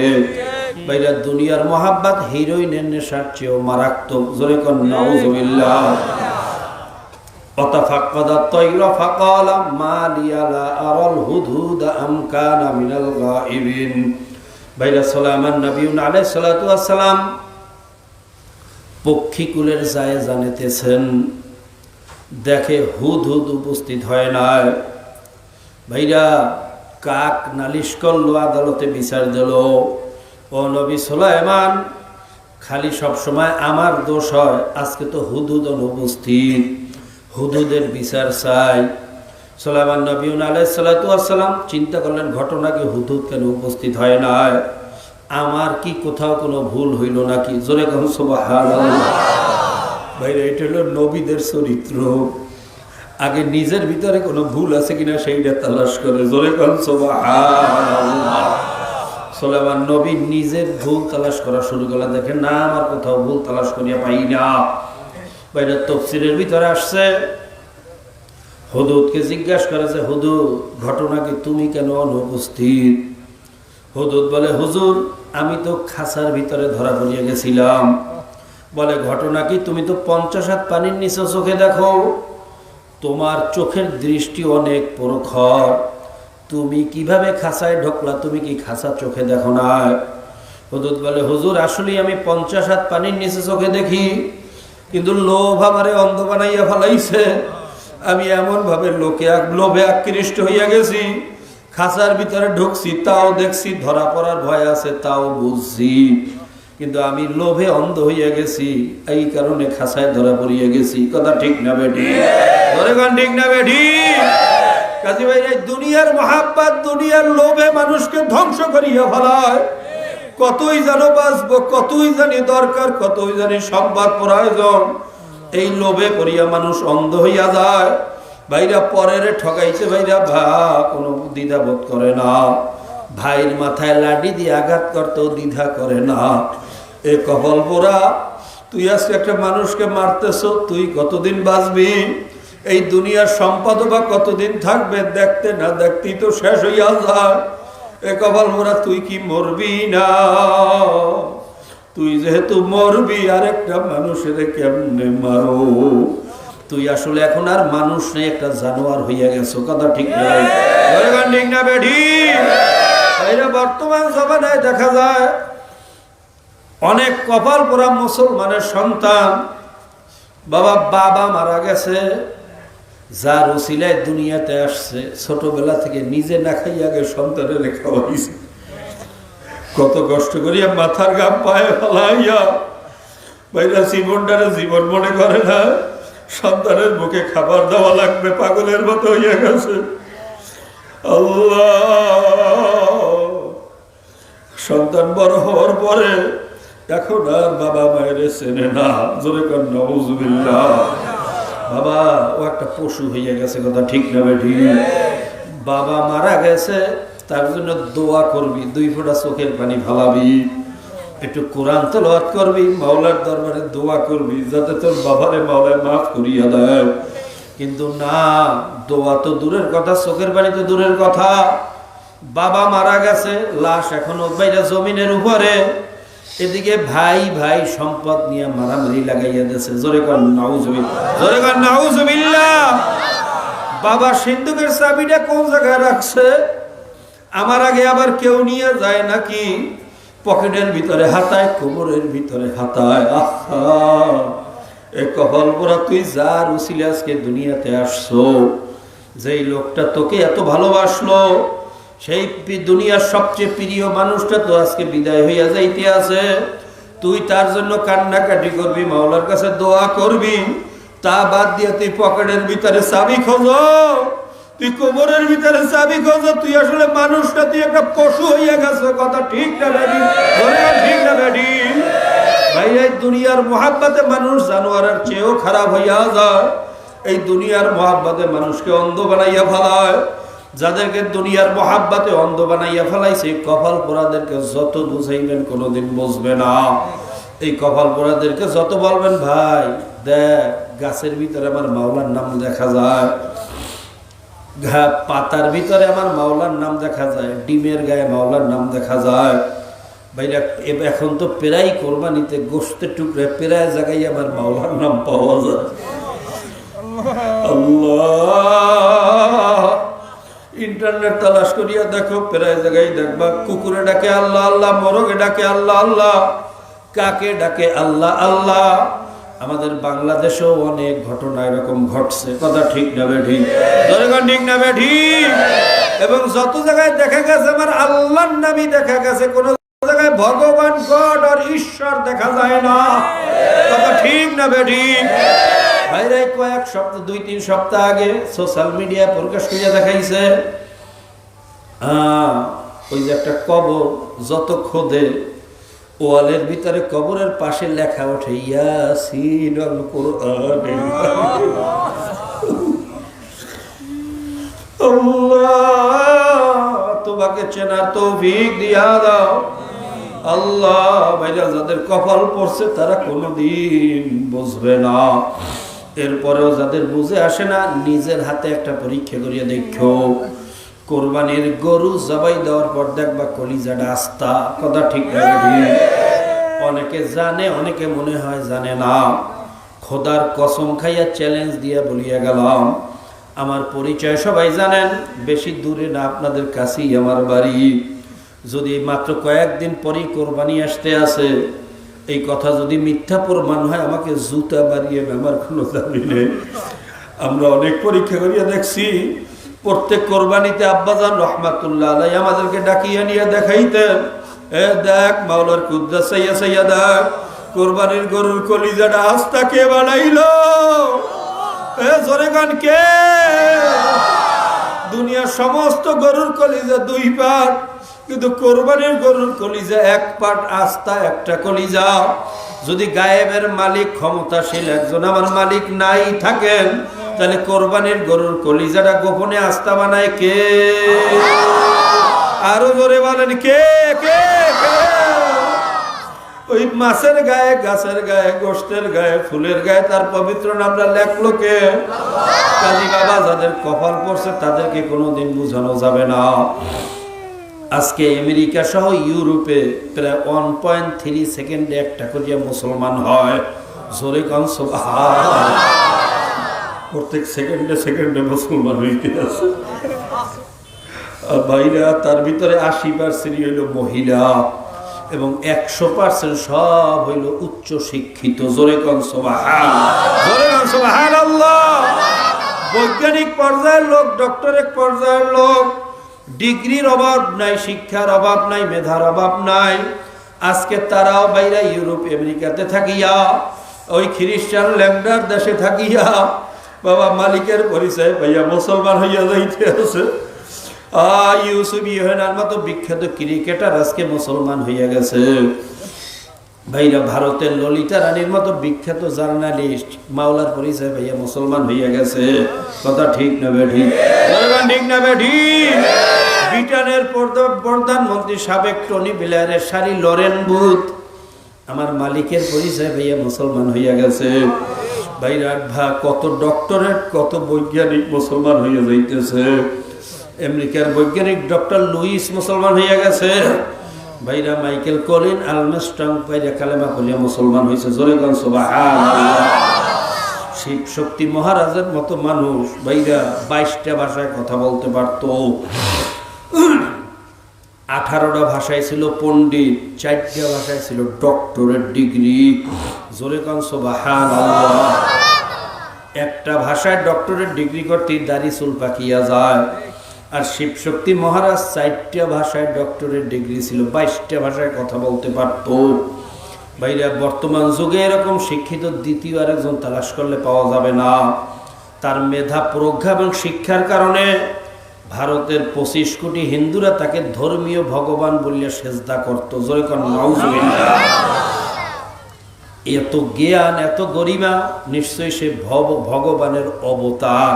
ভাইরা দুনিয়ার মহাব্বত হিরোইনের নেশার চেয়েও মারাত্মক। জোরে কোন নাউজুবিল্লাহ। ওয়াতাফাক্কাদা তায়রা ফাকালা মা লিয়া লা আরাল হুদহুদা আম কানা মিনাল গায়িবিন। ভাইরা সুলাইমান নবী আলাইহিস সালাতু ওয়াস সালাম পক্ষীকুলের যায় জানিতেছেন, দেখে হুদহুদ উপস্থিত হয় নাই। ভাইরা কাক নালিশ করলো, আদালতে বিচার দিল, ও নবী সুলাইমান, খালি সব সময় আমার দোষ হয়, আজকে তো হুদহুদ অনুপস্থিত, হুদহুদের বিচার চাই। সুলাইমান নবী আলাইহিস সালাতু ওয়াস সালাম চিন্তা করলেন, ঘটনা কি হুদহুদ কেন উপস্থিত হয় নাই, আমার কি কোথাও কোনো ভুল হইল নাকি? জোরে কোন সুবহানাল্লাহ। ভাইরা এটা হলো নবীদের চরিত্র, আগে নিজের ভিতরে কোনো ভুল আছে কিনা সেইটা তালাশ করে। জোরে কোন সুবহানাল্লাহ। সুলাইমান নবী নিজের ভুল তালাশ করা শুরু করলেন, দেখেন না আমার কোথাও ভুল তালাশ করিয়া পাই না। বাইরে তাফসীরের ভিতরে আসছে, হুদুদকে জিজ্ঞাসা করেছে, হুদুদ ঘটনা কি তুমি কেন অনুপস্থিত? হুদুদ বলে, হুজুর আমি তো খাঁচার ভিতরে ধরা পড়িয়া গেছিলাম। বলে, ঘটনা কি? তুমি তো 50 হাত পানির নিচে চোখে দেখো, তোমার চোখের দৃষ্টি অনেক প্রখর, তুমি কিভাবে খাঁচায় ঢোকলা? তুমি কি খাঁচা চোখে দেখো না? হুদুদ বলে, হুজুর আসলে আমি 50 হাত পানির নিচে চোখে দেখি, কিন্তু লোভ আমারে অন্ধ বানাইয়া ফেলাইছে। আমি এমন ভাবে লোভে আকৃষ্ট হইয়া গেছি, খাঁচার ভিতরে ঢুকছি তাও দেখছি, ধরা পড়ার ভয় আছে তাও বুঝছি, কিন্তু আমি লোভে অন্ধ হইয়া গেছি, এই কারণে খাঁচায় ধরা পড়িয়া গেছি। কথা ঠিক না বেটি? ঠিক না বেটি? কাজী ভাই, এই দুনিয়ার মহাব্বত, দুনিয়ার লোভে মানুষকে ধ্বংস করিয়া ফেলায়। কতই জানো বাঁচবো, কতই জানি দরকার, কতই জানি সম্পদ প্রয়োজন, এই লোভে করিয়া মানুষ অন্ধ হইয়া যায়। ভাইরা পরের ঠকাইছে, ভাইরা কোনো দ্বিধাবোধ করে না, ভাইয়ের মাথায় লাঠি দিয়ে আঘাত করতেও দ্বিধা করে না। এ কপাল পোড়া, তুই আজকে একটা মানুষকে মারতেছ, তুই কতদিন বাঁচবি? এই দুনিয়ার সম্পদ বা কতদিন থাকবে? দেখতে না দেখতেই তো শেষ হইয়া যায়। এ কপাল পোড়া, তুই কি মরবি না? তুই যেহেতু মরবি, আরেকটা মানুষের কেমনে মারো? তুই আসলে এখন আর মানুষ নেই, একটা জানোয়ার হইয়া গেছো। কথা ঠিক না? ঠিক না বেঠি? বর্তমান জমানায় দেখা যায় অনেক কপাল পোড়া মুসলমানের সন্তান, বাবা মারা গেছে, যার উসিলায় দুনিয়াতে আসছে, ছোটবেলা থেকে নিজে না খাইয়া আগে সন্তানের রেখা হয়েছে। কত কষ্ট করিয়া মাথার গাম পায়ে ফেলাইয়া ভাইরা জীবনটারে জীবন মনে করে না, সন্তানের মুখে খাবার দেওয়া লাগবে, পাগলের মতো হইয়া গেছে। আল্লাহ, সন্তান বড় হওয়ার পরে এখন আর বাবা মায়ের চেনে না। জোরে কর নাউজুবিল্লাহ। বাবা ও একটা পশু হইয়া গেছে। কথা ঠিক না বেঠি? বাবা মারা গেছে, তার জন্য দোয়া করবি, 2 ফোঁটা চোখের পানি ফালাবি, একটু কোরআন তেলাওয়াত করবি, মাওলার দরবারে দোয়া করবি যাতে তোর বাবারে মাওলায় মাফ করিয়া দেয়। কিন্তু না, দোয়া তো দূরের কথা, চোখের পানি তো দূরের কথা। বাবা মারা গেছে, লাশ এখনো বাইরে জমিনের উপরে, এদিকে ভাই ভাই সম্পদ নিয়ে মারামারি লাগাইয়া দিয়েছে। জোরে কর নাউজুবিল্লাহ, জোরে কর নাউজুবিল্লাহ। বাবা সিন্ধুকের চাবিটা কোন জায়গায় রাখছে? আমার আগে আবার কেউ নিয়ে যায় নাকি? পকেটের ভিতরে হাতায়, কোমরের ভিতরে হাতায়। আহা, এ কপাল পোড়া, তুই যার উসিলে আজকে দুনিয়াতে আসছো, যেই লোকটা তোকে এত ভালোবাসলো, সেই দুনিয়ার সবচেয়ে প্রিয় মানুষটা তো আজকে বিদায় হইয়া যাইতে আছে। তুই তার জন্য কান্নাকাটি করবি, মাওলার কাছে দোয়া করবি, তা বাদ দিয়ে তুই পকেটের ভিতরে চাবি খোঁজ, তুই কোমরের ভিতরে চাবি খোঁজ। তুই আসলে মানুষটা, তুই একটা পশু হইয়া গেছে। কথা ঠিক না বেডি? ঠিক না বেডি? ভাই, এই দুনিয়ার মহাব্বতে মানুষ জানোয়ারের চেয়েও খারাপ হইয়া যায়। এই দুনিয়ার মহাব্বতে মানুষকে অন্ধ বানাইয়া ফেলায়। যাদেরকে দুনিয়ার মহাব্বতে অন্ধ বানাইয়া ফেলাইছে, কপাল পোড়াদেরকে যত বুঝাইবেন কোনোদিন বুঝবে না। এই কপাল পোড়াদেরকে যত বলবেন, ভাই দেখ গাছের ভিতরে আমার মাওলার নাম দেখা যায়, পাতার ভিতরে আমার মাওলার নাম দেখা যায়, ডিমের গায়ে মাওলার নাম দেখা যায়। ভাইরা এখন তো প্রায় কোরবানিতে গোশতের টুকরে প্রায় জায়গায় আমার মাওলার নাম পাওয়া যায়। আল্লাহ, ইন্টারনেট তালাশ করিয়া দেখো, প্রায় জায়গায় দেখবা কুকুরে ডাকে আল্লাহ আল্লাহ, মোরগে ডাকে আল্লাহ আল্লাহ, কাকে ডাকে আল্লাহ আল্লাহ। আমাদের বাংলাদেশেও অনেক ঘটনা এরকম ঘটছে। কথা ঠিক না বেঠি? ঠিক না বেঠি? এবং যত জায়গায় দেখা গেছে আমার আল্লাহর নামই দেখা গেছে, কোন জায়গায় ভগবান গড আর ঈশ্বর দেখা যায় না। কথা ঠিক না বেঠি? ভাইরা কয়েক সপ্তাহ, 2-3 সপ্তাহ আগে সোশ্যাল মিডিয়ায় প্রকাশ করিয়া দেখাইছে, ওই যে একটা কবর যত খোদে, ওয়ালের ভিতরে কবরের পাশে লেখা ওঠে ইয়াসিন আল কুরআন। আল্লাহ, তোমাকে আমাকে চেনার তৌফিক দিয়া দাও। আল্লাহ ভাইরা যাদের কপাল পড়ছে তারা কোনোদিন বুঝবে না, এরপরেও যাদের বুঝে আসে না নিজের হাতে একটা পরীক্ষা করিয়া দেখো। কোরবানির গরু জবাই দেওয়ার পর দেখবা কলিজাটা আস্তা, কথা ঠিক লাগে। অনেকে জানে, অনেকে মনে হয় জানে না। খোদার কসম খাইয়া চ্যালেঞ্জ দিয়া বলিয়া গেলাম, আমার পরিচয় সবাই জানেন, বেশি দূরে না, আপনাদের কাছেই আমার বাড়ি। যদি মাত্র কয়েকদিন পরেই কোরবানি আসতে আছে, এই কথা যদি মিথ্যা প্রমাণ হয় আমাকে জুতা বাড়িয়ে আমার কোনো দাবি নেই। আমরা অনেক পরীক্ষা করিয়া দেখছি, প্রত্যেক কোরবানিতে আব্বাজান রহমাতুল্লাহ আলাইহি আমাদেরকে ডাকিয়ে নিয়ে দেখাইতেন, এ দেখ মাওলার কুদ্দাস সাইয়া সাইয়া দেখ কোরবানির গরুর কলিজাটা আস্তা কে বানাইলো, এ জোরে গান কে। দুনিয়ার সমস্ত গরুর কলিজা 2 পাট, কিন্তু কোরবানির গরুর কলিজা 1 পাট আস্তা, একটা কলিজা। যদি গায়েবের মালিক ক্ষমতাশীল একজন আমার মালিক নাই থাকেন, তাহলে কোরবানির গরুর কলিজাটা গোপনে আস্তা বানায় কে? আরো জোরে বলেন কে কে কে? ওই মাছের গায়ে, গাছের গায়ে, গোশতের গায়ে, ফুলের গায়ে তার পবিত্র নামটা লেখলো কে? কাজী বাবা যাদের কপাল পড়ছে তাদেরকে কোনোদিন বোঝানো যাবে না। আজকে আমেরিকা সহ ইউরোপে প্রায় 1.3 সেকেন্ডে একটা করিয়া মুসলমান হয়। জোরে গান সুবহানাল্লাহ। প্রত্যেক সেকেন্ডে সেকেন্ডে মুসলমান হইতে আছে। আর ভাইরা তার ভিতরে 80% হইল মহিলা এবং 100% সব হইল উচ্চ শিক্ষিত। জোরে গান সুবহানাল্লাহ, জোরে গান সুবহানাল্লাহ। বৈজ্ঞানিক পর্যায়ের লোক, ডক্টরেট পর্যায়ের লোক, ডিগ্রির অভাব নাই, শিক্ষার অভাব নাই, মেধার অভাব নাই। আজকে তারাও বাইরে ইউরোপ আমেরিকাতে থাকিয়া, ওই খ্রিস্টান ল্যান্ডার দেশে থাকিয়া বাবা মালিকের পরিচয় পাইয়া মুসলমান হইয়া যাইতে আছে। ইউসুফ ইউহানার মতো বিখ্যাত ক্রিকেটার আজকে মুসলমান হইয়া গেছে। ভাইরা ভারতের ললিতা রানীর মতো বিখ্যাত জার্নালিস্ট মাওলার পরিচয় ভাইয়া মুসলমান হইয়া গেছে। কথা ঠিক না বেঠিক? ঠিক না বেঠিক? ব্রিটেনের প্রধানমন্ত্রী সাবেক টনি ব্লেয়ারের শাড়ি লরেন বুথ আমার মালিকের পরিচয় ভাইয়া মুসলমান হইয়া গেছে। ভাইরা কত ডক্টরেট, কত বৈজ্ঞানিক মুসলমান হইয়া যাইতেছে। আমেরিকার বৈজ্ঞানিক ডক্টর লুইস মুসলমান হইয়া গেছে। ভাইরা মাইকেল কলিন আলমস্ট্রং ভাইরা কালেমা পড়িয়া মুসলমান হয়েছে। জোরে গান সুবহানাল্লাহ। শিব শক্তি মহারাজের মতো মানুষ ভাইরা 22টা ভাষায় কথা বলতে পারত, 18টা ভাষায় ছিল পণ্ডিত, 4টা ভাষায় ছিল ডক্টরেট ডিগ্রি। জোরে গান সুবহানাল্লাহ। একটা ভাষায় ডক্টরেট ডিগ্রি করতে দাড়ি চুল পাকিয়া যায়। আর শিব শক্তি মহারাজ 4টা ভাষায় ডক্টরেট ডিগ্রি ছিল, 22টা ভাষায় কথা বলতে পারত। ভাইরা বর্তমান যুগে এরকম শিক্ষিত দ্বিতীয় আরেকজন তালাশ করলে পাওয়া যাবে না। তার মেধা, প্রজ্ঞা এবং শিক্ষার কারণে ভারতের 25 কোটি হিন্দুরা তাকে ধর্মীয় ভগবান বলিয়া সেজদা করত। জোরে কোন নাউজুবিল্লাহ। এত জ্ঞান, এত গরিমা, নিশ্চয়ই সে ভগবানের অবতার,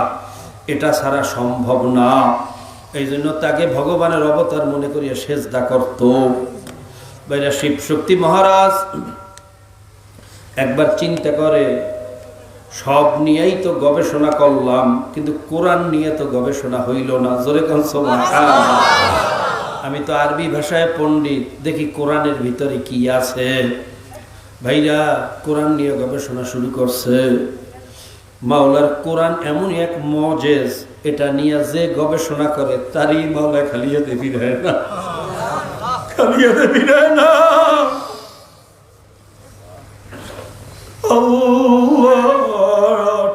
এটা ছাড়া সম্ভব না। এই জন্য তাকে ভগবানের অবতার মনে করিয়া সেজদা করত। ভাইরা শিব শক্তি মহারাজ একবার চিন্তা করে, সব নিয়েই তো গবেষণা করলাম, কিন্তু কোরআন নিয়ে তো গবেষণা হইল না। জোরে কোন সুবহানাল্লাহ। আমি তো আরবি ভাষায় পণ্ডিত, দেখি কোরআনের ভিতরে কি আছে। ভাইরা কোরআন নিয়ে গবেষণা শুরু করছে। মাওলার কোরআন এমন এক মজেজ, এটা নিয়ে যে গবেষণা করে তারই মাওলা খালিয়াতে ফিরে না, খালিয়াতে ফিরে না।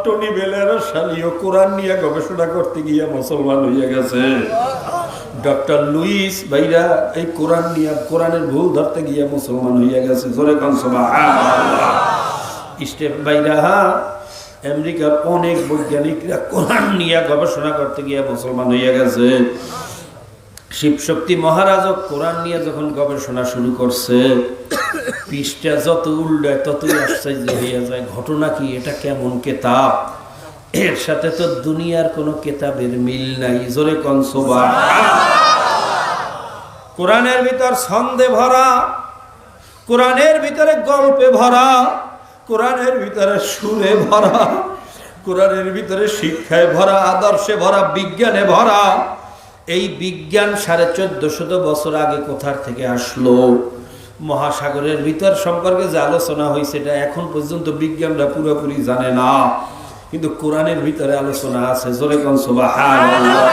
টনি ব্লেয়ারের শালীও কোরআন নিয়ে গবেষণা করতে গিয়ে মুসলমান হইয়া গেছে। ডক্টর লুইস ভাইরা এই কোরআন নিয়ে, কোরআনের ভুল ধরতে গিয়ে মুসলমান হইয়া গেছে। জোরে কোন সুবহানাল্লাহ। স্টেপ ভাইরা, আমেরিকার অনেক বৈজ্ঞানিকরা কোরআন নিয়ে গবেষণা করতে গিয়ে মুসলমান হইয়া গেছে। শিব শক্তি মহারাজও কোরআন নিয়ে যখন গবেষণা শুরু করছে, পৃষ্ঠা যত উল্টায় ততই আশ্চর্য হইয়া যায়। ঘটনা কি? এটা কেমন কেতাব? এর সাথে তো দুনিয়ার কোনো কেতাবের মিল নাই। জোরে কোন সুবহানাল্লাহ। কোরআনের ভিতর ছন্দে ভরা, কোরআনের ভিতরে গল্পে ভরা, কোরআনের ভিতরে সুরে ভরা, কোরআনের ভিতরে শিক্ষায় ভরা, আদর্শে ভরা, বিজ্ঞানে ভরা। এই বিজ্ঞান 1450 বছর আগে কোথার থেকে আসলো? মহাসাগরের ভিতর সম্পর্কে যে আলোচনা হয়েছে এটা এখন পর্যন্ত বিজ্ঞানরা পুরোপুরি জানে না, কিন্তু কোরআনের ভিতরে আলোচনা আছে। জোরে কোন সুবহানাল্লাহ।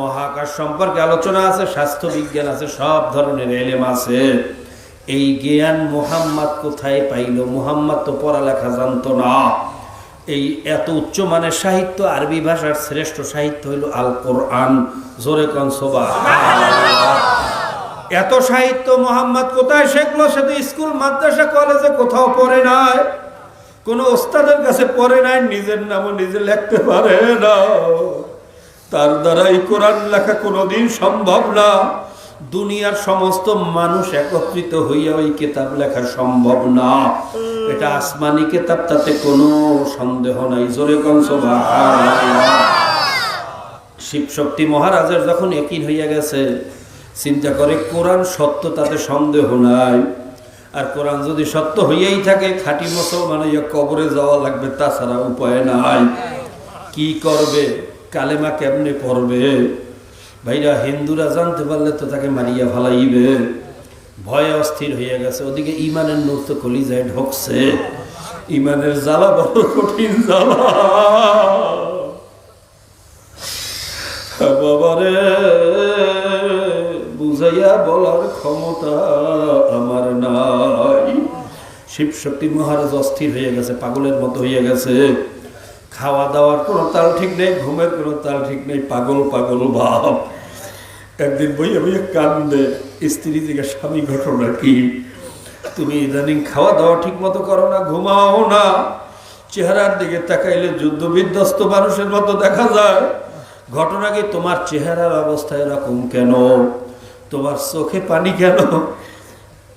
মহাকাশ সম্পর্কে আলোচনা আছে, স্বাস্থ্য বিজ্ঞান আছে, সব ধরনের এলেম আছে। এই জ্ঞান মুহাম্মদ কোথায় পাইল? মুহাম্মদ তো পড়ালেখা জানতো না। এই এত উচ্চমানের সাহিত্য, আরবি ভাষার শ্রেষ্ঠ সাহিত্য হইল আল কোরআন। জোরে কোন সুবহানাল্লাহ। এত সাহিত্য মুহাম্মদ কোথায় শিখলো? সে তো স্কুল মাদ্রাসা কলেজে কোথাও পড়ে নাই, কোনো ওস্তাদের কাছে পড়ে নাই, নিজের নামও নিজে লিখতে পারে না। তার দ্বারা এই কোরআন লেখা কোনোদিন সম্ভব না। দুনিয়ার সমস্ত মানুষ একত্রিত হইয়া ওই কিতাব লেখা সম্ভব না। এটা আসমানি কিতাব, তাতে কোনো সন্দেহ নাই। জোরে কোন সুবহানাল্লাহ। শিবশক্তি মহারাজের যখন ইয়াকিন হইয়া গেছে, চিন্তা করে কোরআন সত্য, তাতে সন্দেহ নাই। আর কোরআন যদি সত্য হইয়াই থাকে, খাঁটি মুসলমান হইয়া কবরে যাওয়া লাগবে, তাছাড়া উপায় নাই। কি করবে? কালেমা কেমনে পড়বে? ভাইরা, হিন্দুরা জানতে পারলে তো তাকে মারিয়া ফেলাইবে। ভয়ে অস্থির হইয়া গেছে। ওদিকে ইমানের নূর তো কলিজায় ঢুকছে। ইমানের জ্বালা বড় কঠিন জ্বালা। বাবারে, বুঝাইয়া বলার ক্ষমতা আমার নাই। শিবশক্তি মহারাজ অস্থির হয়ে গেছে, পাগলের মতো হইয়া গেছে। খাওয়া দাওয়ার কোনো তাল ঠিক নেই, ঘুমের কোনো তাল ঠিক নেই, পাগল পাগল ভাব। একদিন বইয়া বইয়া কান্দে। স্ত্রী থেকে, স্বামী ঘটনা কি? তুমি ইদানিং খাওয়া দাওয়া ঠিক মতো করো না, ঘুমাও না, চেহারার দিকে তাকাইলে যুদ্ধ বিধ্বস্ত মানুষের মতো দেখা যায়। ঘটনা কি? তোমার চেহারার অবস্থা এরকম কেন? তোমার চোখে পানি কেন?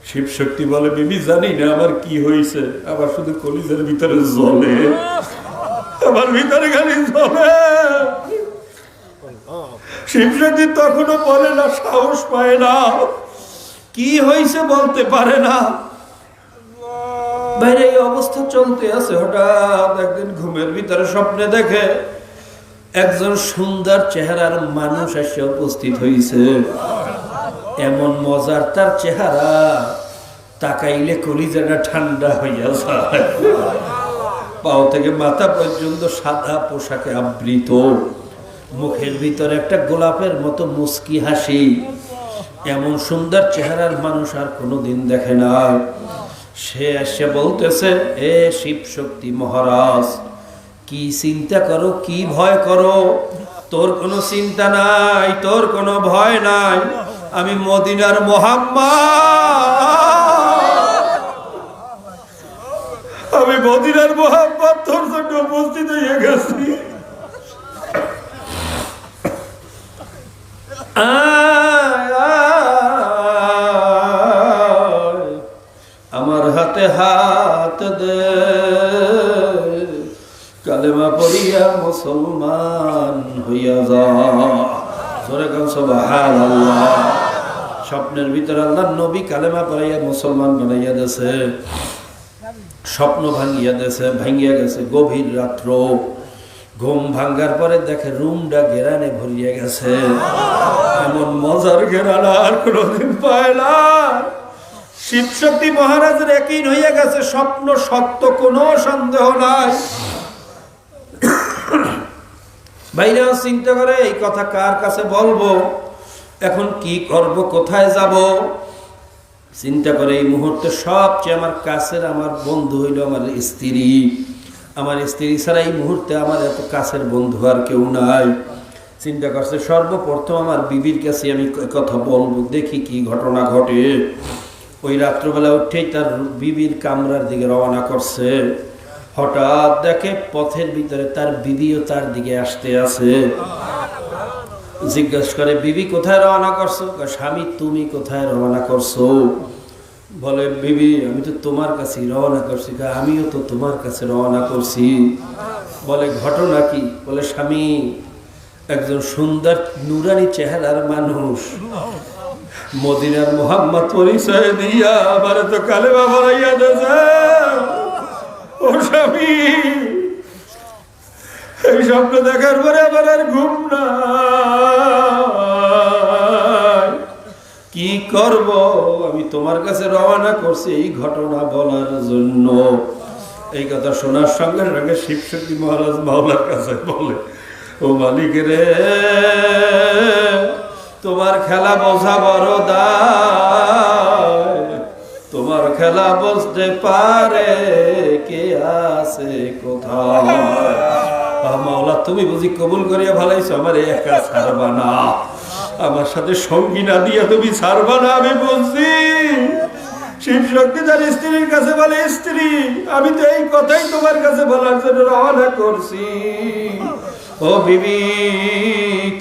শিবশক্তি বলে, বিবি জানি না আমার কি হয়েছে, আবার শুধু কলিজার ভিতরে জ্বলে, আমার ভিতরে খালি জ্বলে। শিবশক্তি তখনও বলে না, সাহস পায় না, কি হয়েছে বলতে পারে না। বাইরে এই অবস্থা চলতে আছে। হঠাৎ একদিন ঘুমের ভিতরে স্বপ্নে দেখে একজন সুন্দর চেহারার মানুষ এসে উপস্থিত হয়েছে। এমন মজার তার চেহারা, তাকাইলে কলিজাটা ঠান্ডা হইয়া যায়। পাও থেকে মাথা পর্যন্ত সাদা পোশাকে আবৃত, মুখের ভিতরে একটা গোলাপের মতো মুস্কি হাসি। এমন সুন্দর চেহারার মানুষ আর কোনোদিন দেখে না। সে এসে বলতেছে, এ শিবশক্তি মহারাজ, কি চিন্তা করো, কি ভয় করো? তোর কোনো চিন্তা নাই, তোর কোনো ভয় নাই। আমি মদিনার মুহাম্মদ, আমি মদিনার মুহাম্মদ তোর জন্য উপস্থিত হয়ে গেছি। আমার হাতে হাত দে, কালেমা পড়িয়া মুসলমান হইয়া যা। জোরে কোন সুবহানাল্লাহ। স্বপ্নের ভিতরে আল্লাহর নবী কালেমা পড়াইয়া মুসলমান বানাইয়া দেছে। স্বপ্ন ভাঙিয়া দেছে, ভাঙিয়া গেছে। গভীর রাত্র, ঘুম ভাঙ্গার পরে দেখে রুমটা ঘেরানে ভরিয়া গেছে। এমন মজার ঘেরান আর কোনদিন পায় না। শিবশক্তি মহারাজের ইয়াকিন হইয়া গেছে, স্বপ্ন সত্য, কোনো সন্দেহ নাই। ভাইরাও চিন্তা করে, এই কথা কার কাছে বলবো, এখন কি করব, কোথায় যাব? চিন্তা করে এই মুহূর্তে সবচেয়ে আমার কাছের আমার বন্ধু হইল আমার স্ত্রী। আমার স্ত্রী ছাড়া এই মুহূর্তে আমার এত কাছের বন্ধু আর কেউ নাই। চিন্তা করছে, সর্বপ্রথম আমার বিবির কাছে আমি কথা বলবো, দেখি কি ঘটনা ঘটে। ওই রাত্রবেলা উঠেই তার বিবির কামরার দিকে রওনা করছে। হঠাৎ দেখে পথের ভিতরে তার বিবিও তার দিকে আসতে আছে। জিজ্ঞেস করে, বিবি কোথায় রওনা করছো? স্বামী, তুমি কোথায় রওনা করছো? বলে, বিবি আমি তো তোমার কাছে রওনা করছি। আমিও তো তোমার কাছে রওনা করছি। বলে, ঘটনা কি? বলে, স্বামী একজন সুন্দর নুরানি চেহারার মানুষ মদিনার মোহাম্মদ পরিচয় দিয়া আমার তো কালেমা পড়াইয়া দেছে। ও স্বামী, এই স্বপ্ন দেখার পরে আমার আর ঘুম নাই। কি করব? আমি তোমার কাছে রওনা করছি এই ঘটনা বলার জন্য। এই কথা শোনার সঙ্গে সঙ্গে শিবশক্তি মহারাজ মাওলার কাছে বলে, ও মালিক রে, তোমার খেলা বোঝা বড় দায়, তোমার খেলা বুঝতে পারে কে আছে কোথায়। মাওলা, তুমি বুঝি কবুল করিয়া ভালাইছো, আমার একা ছাড়বা না, আমার সাথে সঙ্গী না দিয়া তুমি ছাড়বা না। আমি বলছি শিব শক্তি তার স্ত্রীর কাছে বলে, স্ত্রী, আমি তো এই কথাই তোমার কাছে বলার জন্য রওনা করছি। ও বিবি,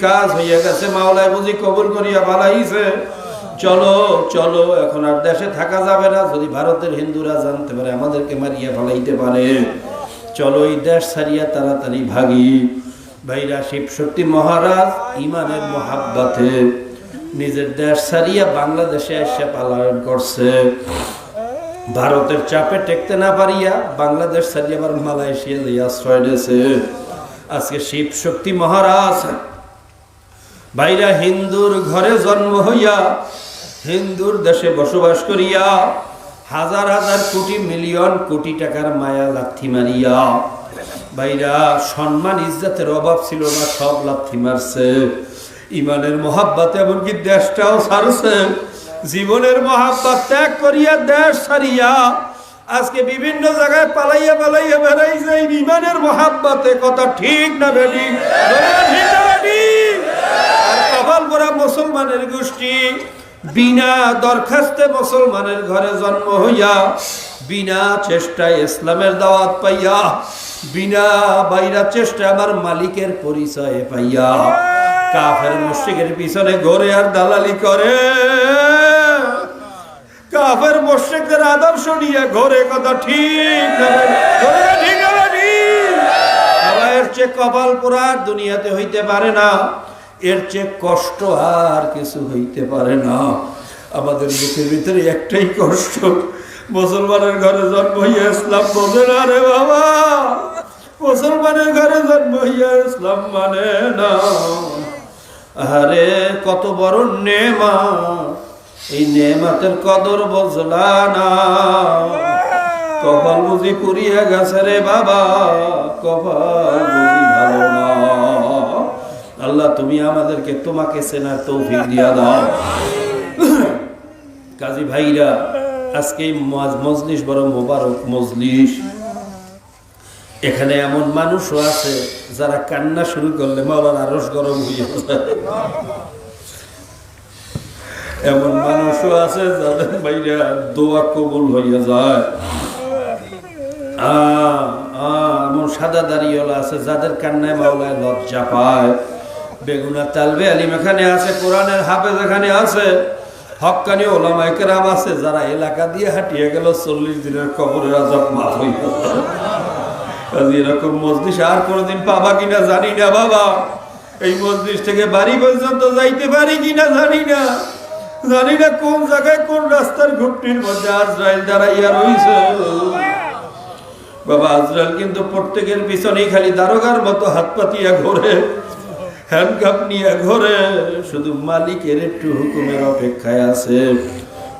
কাজ হইয়া গেছে, মাওলায় বুঝি কবুল করিয়া ভালাইছে। চলো চলো, এখন আর দেশে থাকা যাবে না, যদি ভারতের হিন্দুরা জানতে পারে আমাদেরকে মারিয়া ফেলাইতে পারে। চলো এই দেশ ছাড়িয়া তাড়াতাড়ি ভাগি। ভাইরা, শিব শক্তি মহারাজ ইমানের মহাব্বতে নিজের দেশ ছাড়িয়া বাংলাদেশে এসে পালন করছে। ভারতের চাপে টেকতে না পারিয়া বাংলাদেশ ছাড়িয়া আবার মালয়েশিয়া দিয়ে আশ্রয় দিয়েছে। আজকে শিব শক্তি মহারাজ ভাইরা হিন্দুর ঘরে জন্ম হইয়া হিন্দুর দেশে বসবাস করিয়া হাজার হাজার কোটি মিলিয়ন কোটি টাকার মায়া লাথি মারিয়া, ভাইরা সম্মান ইজ্জতের অভাব ছিল না, সব লাথি মারছে। ইমানের মহাব্বতে এমনকি দেশটাও ছাড়ছে। জীবনের মহাব্বত ত্যাগ করিয়া দেশ ছাড়িয়া আজকে বিভিন্ন জায়গায় পালাইয়া পালাইয়া বেড়াইছে ইমানের মহাব্বতে। কথা ঠিক না বেটি? আর কপাল পরা মুসলমানের গোষ্ঠী বিনা দরখাস্তে মুসলমানের ঘরে জন্ম হইয়া, বিনা চেষ্টায় ইসলামের দাওয়াত পাইয়া, বিনা বাইরা চেষ্টায় আমার মালিকের পরিচয় পাইয়া কাফের মুশরিকের পিছনে ঘোরে আর দালালি করে। কাফের মুশরিকদের আদর্শ নিয়ে ঘোরে। কথা ঠিক না? এর চেয়ে কপাল পোড়া দুনিয়াতে হইতে পারে না, এর চেয়ে কষ্ট আর কিছু হইতে পারে না। আমাদের বুকের ভিতরে একটাই কষ্ট, মুসলমানের ঘরে জন্ম হইয়া ইসলাম বোঝে না রে বাবা। মুসলমানের ঘরে জন্ম হইয়া ইসলাম মানে না। আরে কত বড় নেয়ামত, এই নেয়ামতের কদর বুঝলা না। কপাল বুঝি পুড়িয়া গেছে রে বাবা, কপাল বুঝি ভালো না। আল্লাহ, তুমি আমাদেরকে তোমাকে চেনার তৌফিক দিয়া দাও। কাজী ভাইরা, আজকে মজলিস বড় মোবারক মজলিস। এখানে এমন মানুষও আছে যারা কান্না শুরু করলে মাওলার আরশ গরম হয়ে যায়। এমন মানুষও আছে যাদের ভাইরা দোয়া কবুল হইয়া যায়। এমন সাদা দাড়িওয়ালা আছে যাদের কান্নায় মাওলায় লজ্জা পায়। বেগুনা তালবে আলিম এখানে আছে, কোরআনের হাফেজ এখানে আছে, হক্কানি ওলামায়ে কেরাম আছে যারা এলাকা দিয়ে হাঁটিয়ে গেল 40 দিনের কবরের আযাব মাফ হয়ে গেল। এরকম মজলিস আর কোনোদিন পাবা কিনা জানি না বাবা। এই মজলিস থেকে বাড়ি পর্যন্ত যাইতে পারি কিনা জানি না, জানি না কোন জায়গায় কোন রাস্তার ঘুটনির মধ্যে আজরাইল দাঁড়াইয়া রইছে বাবা। আজরাইল কিন্তু প্রত্যেকের পিছনেই খালি দারোগার মতো হাত পাতিয়া ঘোরে, হ্যান্ডকাপ নিয়ে ঘোরে, শুধু মালিকের একটু হুকুমের অপেক্ষায় আছে।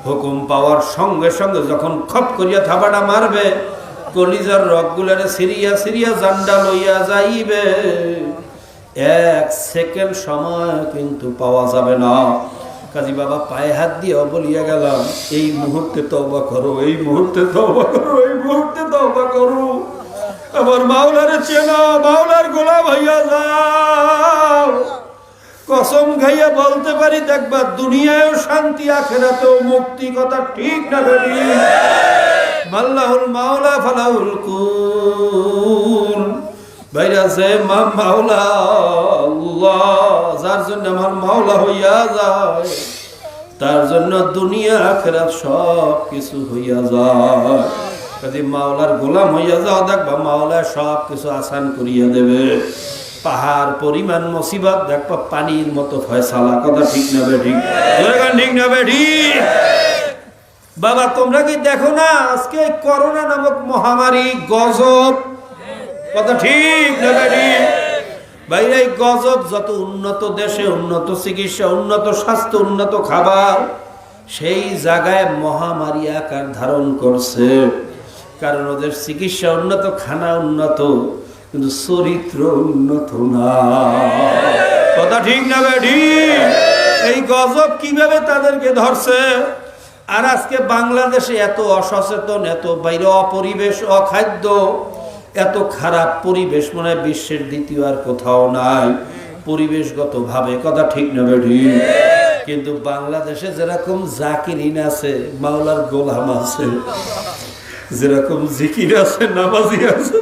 হুকুম পাওয়ার সঙ্গে সঙ্গে যখন খপ করিয়া থাবাটা মারবে, কলিজার রগগুলারে সিরিয়া সিরিয়া জান্ডা লইয়া যাইবে, 1 সেকেন্ড সময় কিন্তু পাওয়া যাবে না। কাজী বাবা পায়ে হাত দিয়ে বলিয়া গেলাম, এই মুহূর্তে তওবা করো, এই মুহূর্তে তওবা করো, এই মুহূর্তে তওবা করো। আমার মাওলারে চেনা, মাওলার গোলাম হইয়া যাও। কসম খাইয়া বলতে পারি, দেখবা দুনিয়ায়ও শান্তি, আখিরাতেও মুক্তি। কথা ঠিক না বেরি? মাল্লাহুল মাওলা ফালাহুল কুল। ভাইরা যে মাওলা আল্লাহ, যার জন্য আমার মাওলা হইয়া যায়, তার জন্য দুনিয়া আখিরাত সব কিছু হইয়া যায়। যদি মাওলার গোলাম হইয়া যাও, দেখবা মাওলা সব কিছু আসান করিয়া দেবে। পাহাড় পরিমাণ মুসিবত দেখবা পানির মতো ফয়সালা। কথা ঠিক না বেঠিক? ঠিক না বেঠিক? বাবা তোমরা কি দেখো না আজকে করোনা নামক মহামারী গজব? কথা ঠিক না বেঠিক? বাইরে গজব, যত উন্নত দেশে উন্নত চিকিৎসা, উন্নত স্বাস্থ্য, উন্নত খাবার, সেই জায়গায় মহামারী আকার ধারণ করছে। কারণ ওদের চিকিৎসা উন্নত, খানা উন্নত, কিন্তু চরিত্র উন্নত না। কথা ঠিক না বেঠিক? এই গজব কিভাবে তাদেরকে ধরছে। আর আজকে বাংলাদেশে এত অসচেতন, এত বাইরে অপরিবেশ, অখাদ্য, এত খারাপ পরিবেশ মনে হয় বিশ্বের দ্বিতীয় আর কোথাও নাই পরিবেশগত ভাবে। কথা ঠিক না বেঠিক? কিন্তু বাংলাদেশে যেরকম জাকিরিন আছে, মাওলার গোলাম আছে, যেরকম জিকির আছে, নামাজি আছে,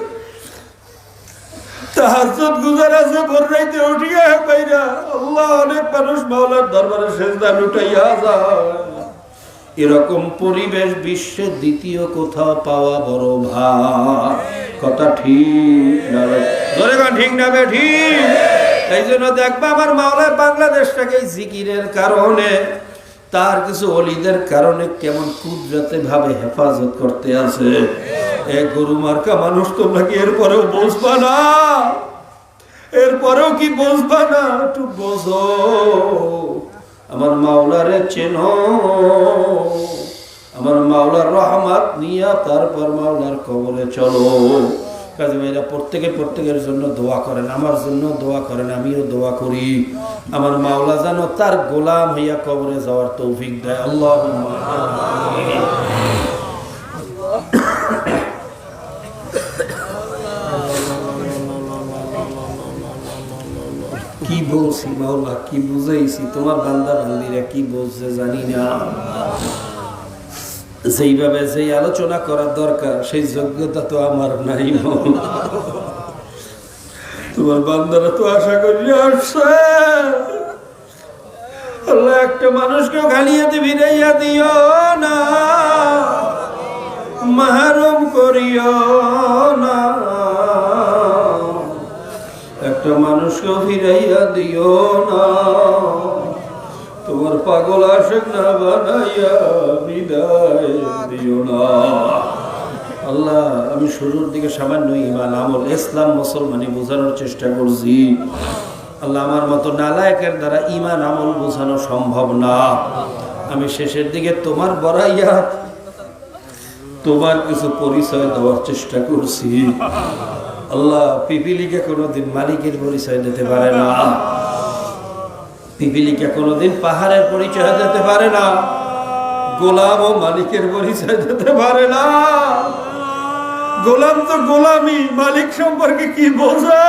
তাহাজ্জুদ গুজার আছে, ভোর রাইতে উঠিয়া বাইরা আল্লাহ, অনেক মানুষ মাওলার দরবারে সেজদা লুটাইয়া যায়। এরকম পরিবেশ বিশ্বের দ্বিতীয় কোথাও পাওয়া বড় ভার। কথা ঠিক না? ধরে গান ঠিক না বেঠিক? এই জন্য দেখবা আমার মাওলা বাংলাদেশটাকে জিকিরের কারণে, তার কিছু অলিদের কারণে কেমন কুদরতে ভাবে হেফাজত করতে আছে। এক গরু মার্কা মানুষ তোমরা কি এরপরেও বুঝবা না? এরপরেও কি বুঝবা না? একটু বোঝো, আমার মাওলারে চেনো, আমার মাওলার রহমত নিয়া তারপর মাওলার কবরে চলো। কাজী ভাইরা প্রত্যেকের জন্য দোয়া করেন, আমার জন্য দোয়া করেন, আমিও দোয়া করি। আমার মাওলা যেন তার গোলাম হইয়া কবরে যাওয়ার তৌফিক দেয়। আল্লাহুম্মা আমিন। কি বলছি মাওলা, কি বুঝাইছি, তোমার বান্দা বান্দিরা কি বলছে জানি না। যেইভাবে যেই আলোচনা করার দরকার সেই যোগ্যতা তো আমার নাই। তোমার বান্দারা তো আশা করি আসছে। আল্লাহ একটা মানুষকেও গালিয়াতে ভিড়াইয়া দিও না, মাহরুম করিও না, একটা মানুষকেও ফিরাইয়া দিও না, তোমার পাগল আশেক না বানাইয়া বিদায় দিও না। আল্লাহ আমি শুরুর দিকে সামান্য ঈমান, আমল, ইসলাম, মুসলমানি বোঝানোর চেষ্টা করছি। আল্লাহ আমার মতো নালায়েকের দ্বারা ঈমান আমল বোঝানো সম্ভব না। আমি শেষের দিকে তোমার বড়াইয়া তোমার কিছু পরিচয় দেওয়ার চেষ্টা করছি। আল্লাহ পিপিলিকে কোনোদিন মালিকের পরিচয় দিতে পারে না, পিপিলিকা কোনোদিন পাহাড়ের পরিচয় দিতে পারে না, গোলাম ও মালিকের পরিচয় দিতে পারে না। গোলাম তো গোলামি, মালিক সম্পর্কে কি বোঝে?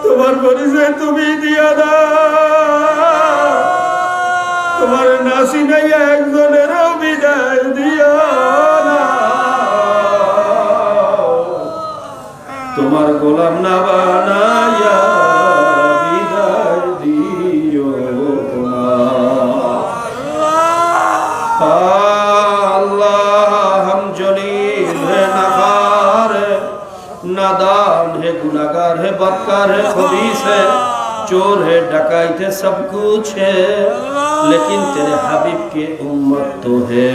তোমার পরিচয় তুমি দিয়া না, তোমার নাসি নাই একজনেরও বিদায় দিয়া না, তোমার গোলাম না বানাইয়া বিদায় দিও না। আল্লাহ हम जलील है नाकार है, नादान है, गुनाहगार है, बदकार है, खबीस है, चोर है, डकैत है, सब कुछ है, लेकिन तेरे हबीब के उम्मत तो है।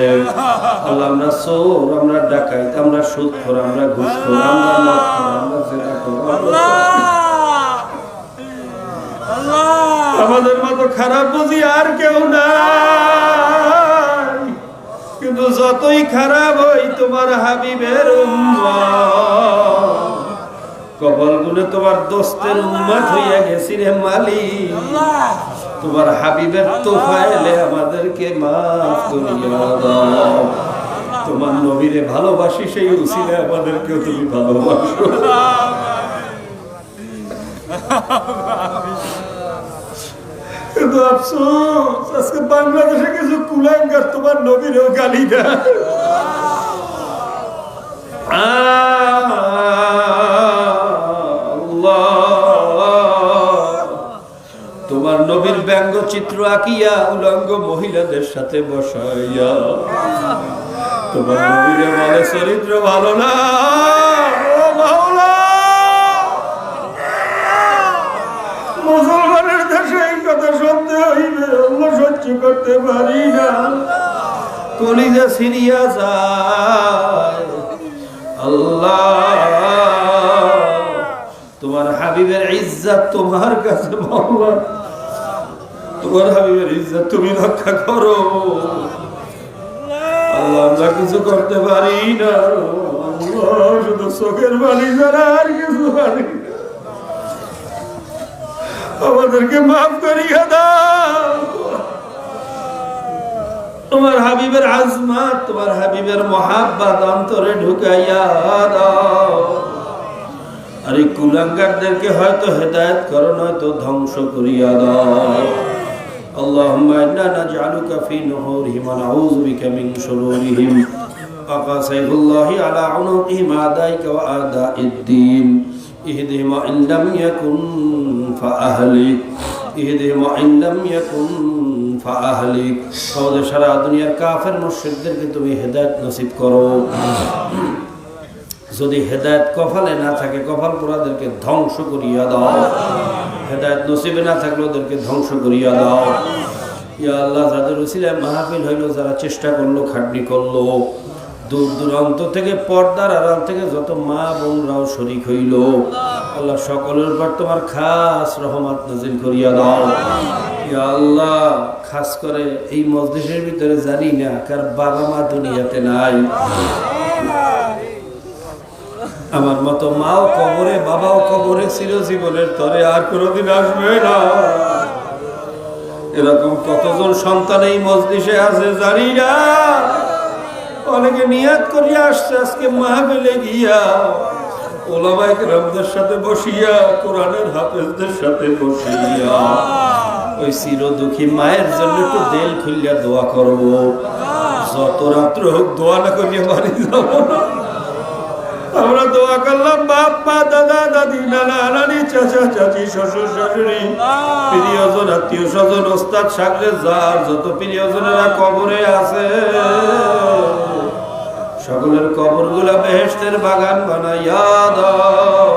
अल्लाह আমরা চোর, আমরা ডাকাইত, আমরা সুদখোর, আমরা ঘুষখোর, আমরা মদখোর, আমরা জিনাখোর, আমাদের মতো খারাপ বুঝি আর কেউ নাই। কিন্তু যতই খারাপ হই তোমার হাবিবের উম্মত, কপাল গুনে তোমার দোস্তের উম্মত হইয়া গেছি রে মালিক। তোমার হাবিবের তোফায়েলে আমাদেরকে মাফ করিয়া দাও। তোমার নবীরে ভালোবাসি, সেই উসিলে আমাদেরকেও তুমি ভালোবাসো। কিন্তু আফসোস আজকে বাংলাদেশে কিছু কুলাঙ্গার তোমার নবীরেও গালি দেয়। তোমার নবীর ব্যঙ্গচিত্র আঁকিয়া উলঙ্গ মহিলাদের সাথে বসাইয়া তোমার নবীরে বলে চরিত্র ভালো না। ও মাওলা মুসলমানের দেশে এই কথা শুনতে হইবে, আমরা সহ্য করতে পারি না, কলিজা সিরিয়া যায়। আল্লাহ তোমার হাবিবের ইজ্জত তোমার কাছে মাওলা, তোমার হাবিবের ইজ্জত তুমি রক্ষা করো। আল্লাহ আমরা কিছু করতে পারি না, শুধু চোখের বাণী ছাড়া আর কিছু পারি না। আমাদেরকে মাফ করিয়া দাও। তোমার হাবিবের আজমাত, তোমার হাবিবের মহাব্বত অন্তরে ঢুকাইয়া দাও। আর এই কুলাঙ্গারদেরকে হয়তো হেদায়েত করো, নয়তো ধ্বংস করিয়া দাও। اللهم إنا نجعلك في نحورهم ونعوذ بك من شرورهم. وقع سيف الله على عنقهم أعدائك وأعداء الدين. اهدهم وإن لم يكن فأهلك، اهدهم وإن لم يكن فأهلك. আমাদের সারা দুনিয়ার কাফের মুশরিকদেরকে তুমি হেদায়েত নসিব করো। যদি হেদায়েত কপালে না থাকে, কপাল পোড়াদেরকে ধ্বংস করিয়া দাও। হেদায়েত নসিবে না থাকলে ওদেরকে ধ্বংস করিয়া দাও। ইয়া আল্লাহ, যাদের উসিলায় মাহফিল হইল, যারা চেষ্টা করলো, খাটনি করলো, দূর দূরান্ত থেকে, পর্দার আড়াল থেকে যত মা বোনরাও শরীক হইল, আল্লাহ সকলের উপর তোমার খাস রহমত নাজিল করিয়া দাও। ইয়া আল্লাহ, খাস করে এই মজলিসের ভিতরে জানি না কার বাবা মা দুনিয়াতে নাই, আমার মতো মাও কবরে, বাবাও কবরে, চিরজীবনের তরে আর কোনোদিন আসবে না। এরকম কতজন সন্তান এই মজলিসে আছে জানি না। অনেকে নিয়াত করিয়া আসছে আজকে মাহফিলে গিয়া, ওলামায়ে কেরামদের সাথে বসিয়া, কোরআনের হাফেজদের সাথে বসিয়া ওই চির দুঃখী মায়ের জন্য একটু দিল খুলিয়া দোয়া করব। যত রাত্র হোক দোয়া না করিয়া বাড়ি যাব না। আমরা দোয়া করলাম, বাপ মা, দাদা দাদি, নানা নানি, চাচা চাচি, শ্বশুর শাশুড়ি, প্রিয়জন, আত্মীয় স্বজন, ওস্তাদ সাগরে, যার যত প্রিয়জনেরা কবরে আছে, সকলের কবরগুলা বেহেশতের বাগান বানাইয়া দাও।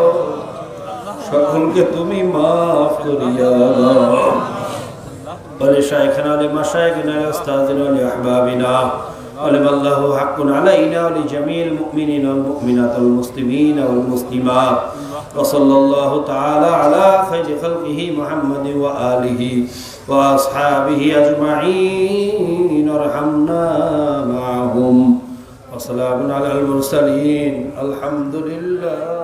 সকলকে তুমি মাফ করিয়া দাও। বলে শাইখানা আলে মাশাইখিনা উস্তাদিনা আলে আহবাবিনা علم الله حق علينا ولجميع المؤمنين والمؤمنات والمسلمين والمسلمات وصلى الله تعالى على خير خلقه محمد وآله وأصحابه أجمعين وارحمنا معهم وسلام على المرسلين الحمد لله.